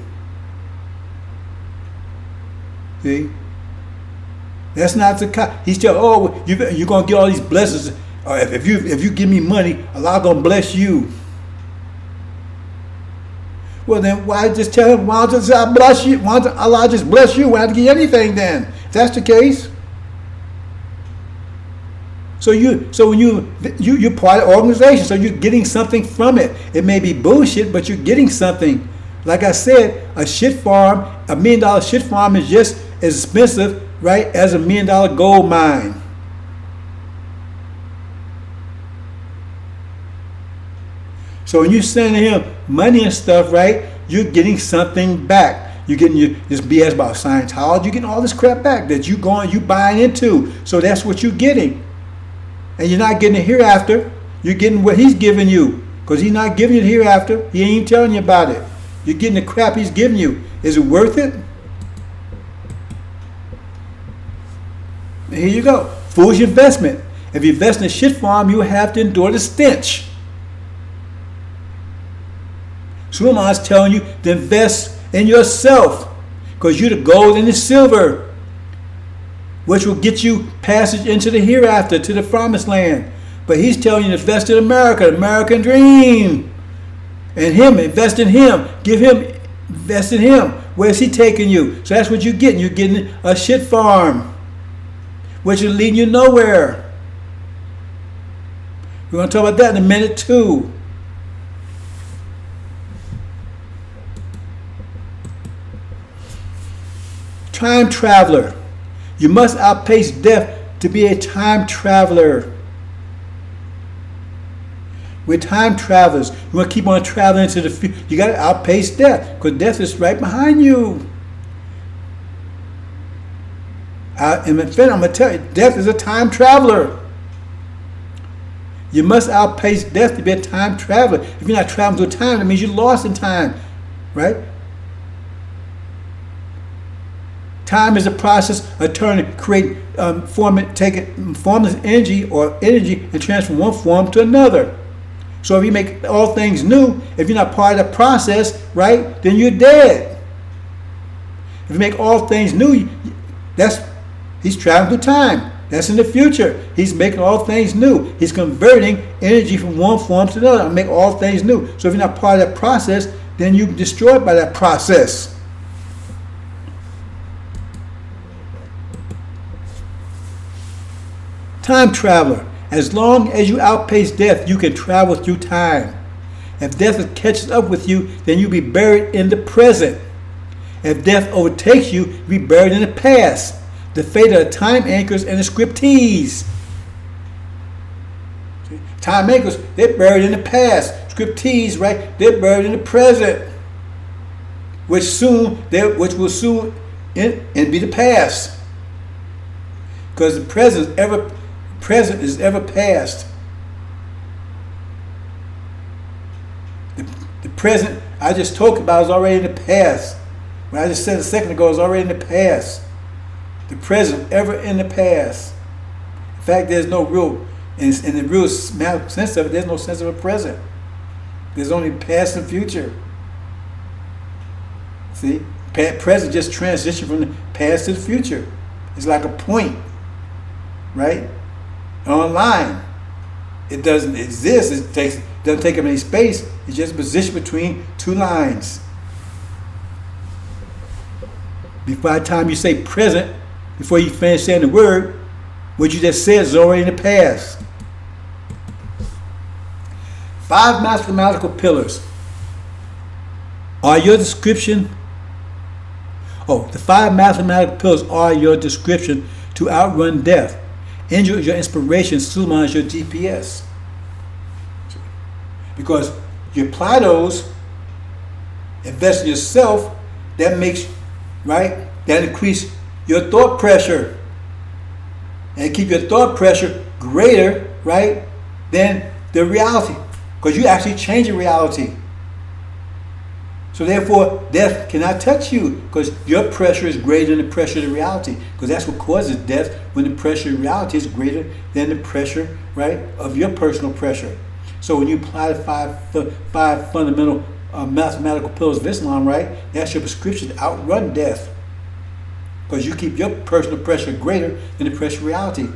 See, that's not zakat. He's telling, you're gonna get all these blessings. If you give me money, Allah gonna bless you. Well, then why just tell him? Why don't Allah bless you? Why don't Allah just bless you? Why don't you get anything then? If that's the case. So when you're part of the organization, so you're getting something from it. It may be bullshit, but you're getting something. Like I said, a shit farm, $1 million shit farm is just as expensive, right, as $1 million gold mine. So when you're sending him money and stuff, right, you're getting something back. You're getting this BS about Scientology. You're getting all this crap back that you buying into. So that's what you're getting. And you're not getting it hereafter. You're getting what he's giving you. Because he's not giving you the hereafter. He ain't even telling you about it. You're getting the crap he's giving you. Is it worth it? And here you go. Foolish investment. If you invest in a shit farm, you have to endure the stench. Suleiman's telling you to invest in yourself. Because you're the gold and the silver, which will get you passage into the hereafter, to the promised land. But he's telling you to invest in America, the American dream. And him, invest in him. Invest in him. Where's he taking you? So that's what you're getting. You're getting a shit farm, which is leading you nowhere. We're going to talk about that in a minute too. Time traveler. You must outpace death to be a time traveler. We're time travelers. You want to keep on traveling into the future. You got to outpace death because death is right behind you. And in fact, I'm going to tell you, death is a time traveler. You must outpace death to be a time traveler. If you're not traveling through time, that means you're lost in time, right? Time is a process of turning, create, formless energy or energy and transform one form to another. So if you make all things new, if you're not part of the process, right, then you're dead. If you make all things new, he's traveling through time. That's in the future. He's making all things new. He's converting energy from one form to another and make all things new. So if you're not part of that process, then you're destroyed by that process. Time traveler. As long as you outpace death, you can travel through time. If death catches up with you, then you'll be buried in the present. If death overtakes you, you'll be buried in the past. The fate of the time anchors and the scriptees. Time anchors, they're buried in the past. Scriptees, right, they're buried in the present. Which will soon be the past. Because the present is ever past. The present I just talked about is already in the past. What I just said a second ago is already in the past. The present ever in the past. In fact, there's no real, in the real sense of it, there's no sense of a present. There's only past and future. See? Present just transition from the past to the future. It's like a point, right? Online. It doesn't exist. It doesn't take up any space. It's just a position between two lines. By the time you say present, before you finish saying the word, what you just said is already in the past. 5 mathematical pillars are your description. The 5 mathematical pillars are your description to outrun death. AL-INJIL is your inspiration, Suleiman is your GPS. Because you apply those, invest in yourself, that makes, right, that increase your thought pressure. And keep your thought pressure greater, right, than the reality. Because you actually change your reality. So therefore, death cannot touch you because your pressure is greater than the pressure of the reality. Because that's what causes death, when the pressure of reality is greater than the pressure, right, of your personal pressure. So when you apply the five fundamental mathematical pillars of Islam, right, that's your prescription to outrun death. Because you keep your personal pressure greater than the pressure of reality.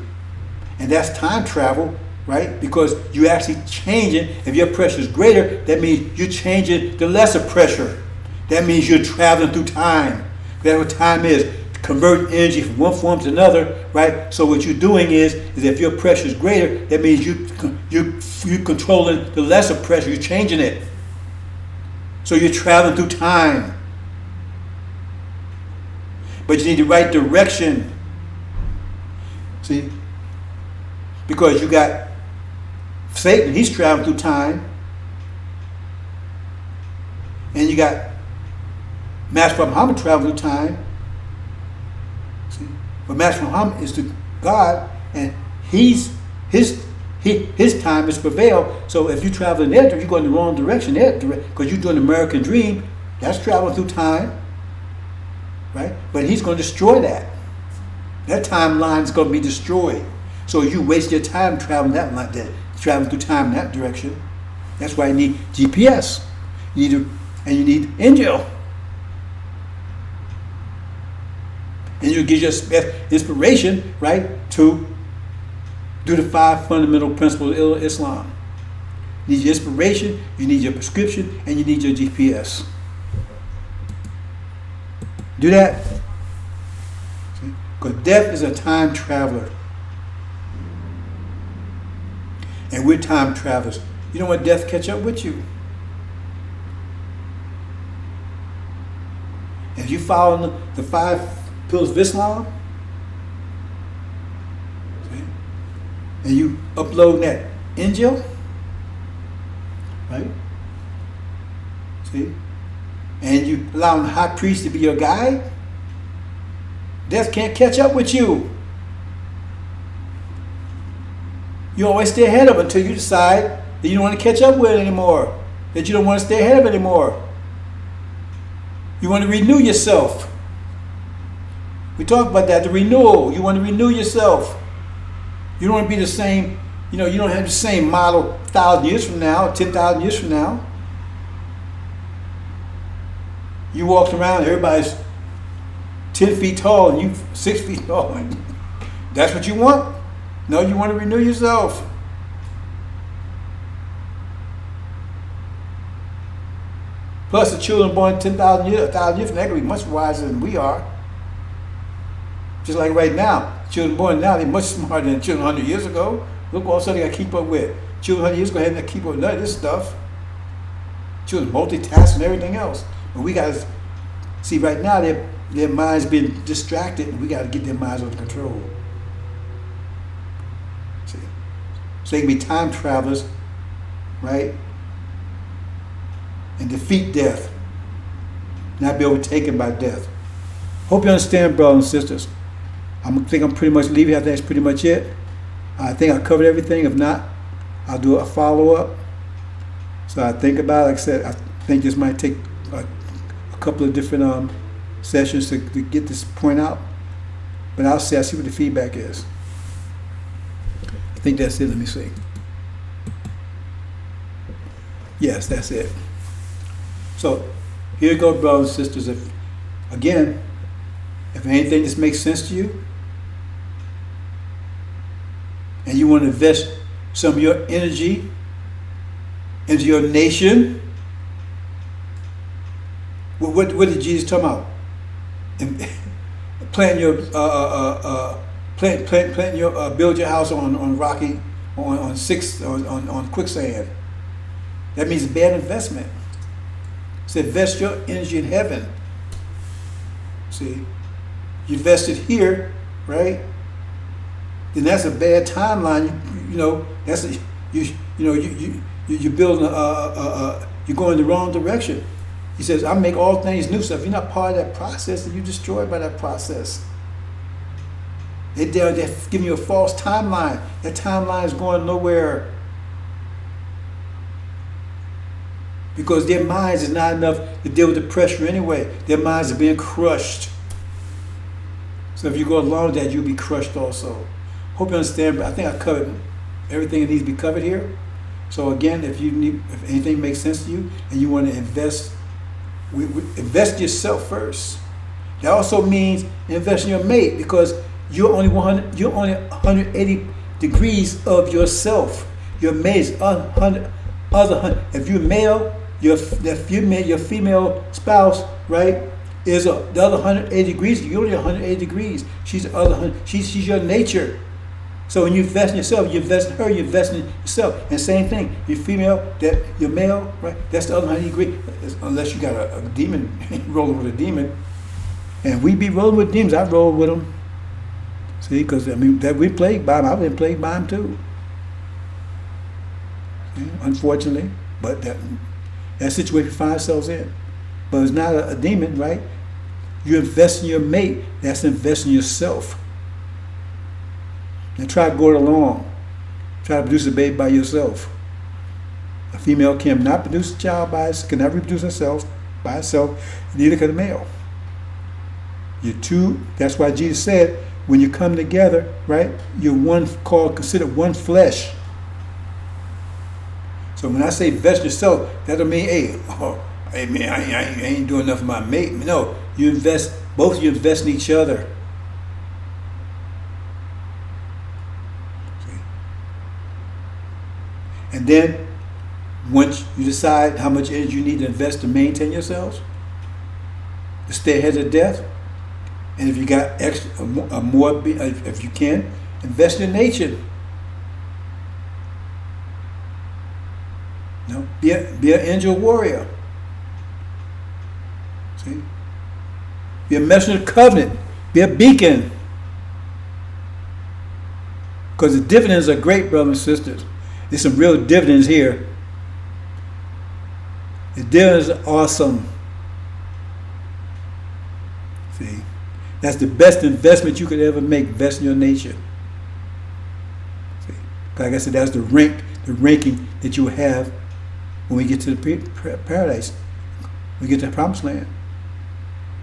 And that's time travel, right? Because you actually change it. If your pressure is greater, that means you're changing the lesser pressure. That means you're traveling through time. That's what time is. Convert energy from one form to another, right? So what you're doing is if your pressure is greater, that means you're controlling the lesser pressure. You're changing it. So you're traveling through time. But you need the right direction. See? Because you got Satan, he's traveling through time. And you got Master Muhammad traveling through time. See? But Master Muhammad is to God, and his time is prevail. So if you travel in that direction, you're going in the wrong direction there, because you're doing the American dream. That's traveling through time. Right? But he's going to destroy that. That timeline is going to be destroyed. So you waste your time traveling traveling through time in that direction. That's why you need GPS. You need AL-INJIL. AL-INJIL gives you inspiration, right, to do the 5 fundamental principles of Islam. You need your inspiration, you need your prescription, and you need your GPS. Do that. Because death is a time traveler. And we're time travelers. You don't want death to catch up with you. If you follow the 5 pillars of Islam, see, and you upload that AL-INJIL, right? See? And you allow the high priest to be your guide, death can't catch up with you. You always stay ahead of it until you decide that you don't want to catch up with it anymore, that you don't want to stay ahead of it anymore. You want to renew yourself. We talk about that, the renewal. You want to renew yourself. You don't want to be the same, you don't have the same model 1,000 years from now, 10,000 years from now. You walked around, everybody's 10 feet tall and you 6 feet tall. That's what you want? No, you want to renew yourself. Plus, the children born 10,000 years, 1,000 years from now, they're going to be much wiser than we are. Just like right now, children born now, they're much smarter than children 100 years ago. Look all of a sudden they got to keep up with. Children 100 years ago had to keep up with none of this stuff. Children multitask and everything else. But we got to see right now, their minds been distracted, and we got to get their minds under control. See? So they can be time travelers, right? And defeat death, not be overtaken by death. Hope you understand, brothers and sisters. I think I'm pretty much leaving. I think that's pretty much it. I think I covered everything. If not, I'll do a follow-up. So I think about it. Like I said, I think this might take a couple of different sessions to get this point out. But I'll see what the feedback is. I think that's it. Let me see. Yes, that's it. So here you go, brothers and sisters. If anything just makes sense to you, and you want to invest some of your energy into your nation, what did Jesus talk about? Plant your build your house on rocky, on quicksand. That means a bad investment. So invest your energy in heaven. See, you invest it here, right? Then that's a bad timeline. That's you're building you're going the wrong direction. He says, "I make all things new." So if you're not part of that process, then you're destroyed by that process. They're giving you a false timeline. That timeline is going nowhere. Because their minds is not enough to deal with the pressure anyway. Their minds are being crushed. So if you go along with that, you'll be crushed also. Hope you understand, but I think I covered everything that needs to be covered here. So again, if anything makes sense to you and you want to invest yourself first. That also means invest in your mate, because you're only 180 degrees of yourself. Your mate is if you're male, your female spouse, right, is the other 180 degrees. You're only 180 degrees. She's the other 100. She's your nature. So when you invest in yourself, you invest in her, you invest in yourself. And same thing, you're female, you're male, right? That's the other 180 degrees. Unless you got a demon, rolling with a demon. And we be rolling with demons. I roll with them. See, because that we plagued by them. I've been plagued by them too. Unfortunately, but that situation we find ourselves in. But it's not a demon, right? You invest in your mate, that's investing in yourself. And try to go it along. Try to produce a baby by yourself. A female cannot produce a child cannot reproduce herself by herself, neither can a male. You're two, that's why Jesus said, when you come together, right, you're considered one flesh. So when I say invest yourself, that don't mean, hey man, I ain't doing enough for my mate. No, both of you invest in each other. See? And then, once you decide how much energy you need to invest to maintain yourselves, to stay ahead of death, and if you got extra, more, if you can, invest in nature. You know, be an angel warrior. See? Be a messenger of the covenant. Be a beacon. Because the dividends are great, brothers and sisters. There's some real dividends here. The dividends are awesome. See? That's the best investment you could ever make, invest in your nature. See? Like I said, that's the ranking that you have when we get to the paradise. We get to the promised land.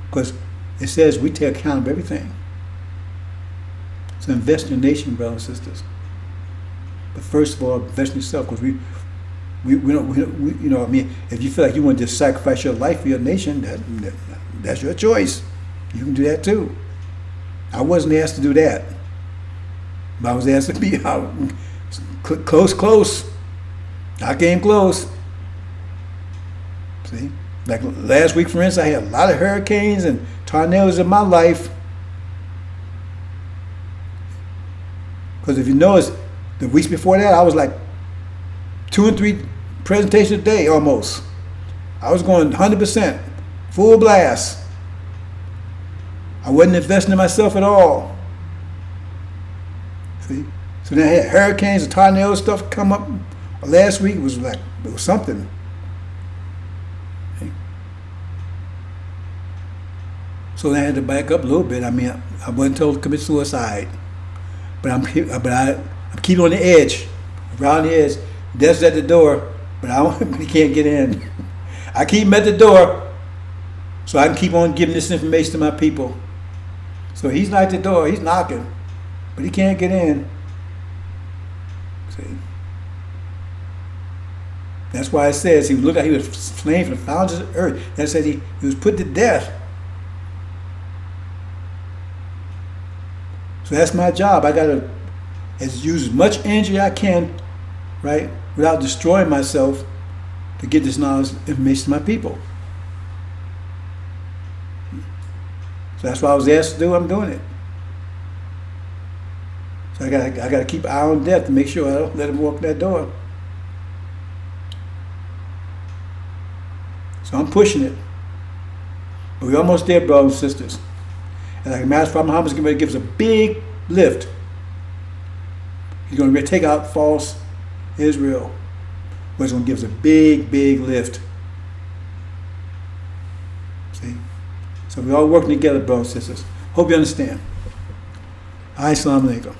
Because it says we take account of everything. So invest in your nation, brothers and sisters. But first of all, invest in yourself, because we don't, you know, I mean, if you feel like you want to just sacrifice your life for your nation, that's your choice. You can do that too. I wasn't asked to do that. But I was asked to be out close. I came close. See? Like last week, for instance, I had a lot of hurricanes and tornadoes in my life. Because if you notice, the weeks before that, I was like 2 and 3 presentations a day almost. I was going 100%, full blast. I wasn't investing in myself at all. See? So then I had hurricanes and tornadoes stuff come up. Last week it was something. See? So then I had to back up a little bit. I mean, I wasn't told to commit suicide. But I'm keeping on the edge, around the edge. Death's at the door, but he can't get in. I keep him at the door so I can keep on giving this information to my people. So he's not at the door, he's knocking, but he can't get in. See? That's why it says he looked like he was slain from the fountains of the earth. That says he was put to death. So that's my job. I got to use as much energy as I can, right, without destroying myself, to get this knowledge, information to my people. So that's what I was asked to do. I'm doing it. So I got to keep an eye on death to make sure I don't let him walk that door. So I'm pushing it. But we're almost there, brothers and sisters. And like Master Prophet Muhammad is getting ready to give us a big lift. He's going to take out false Israel. But he's going to give us a big, big lift. See? So we're all working together, brothers and sisters. Hope you understand. Assalamu alaikum.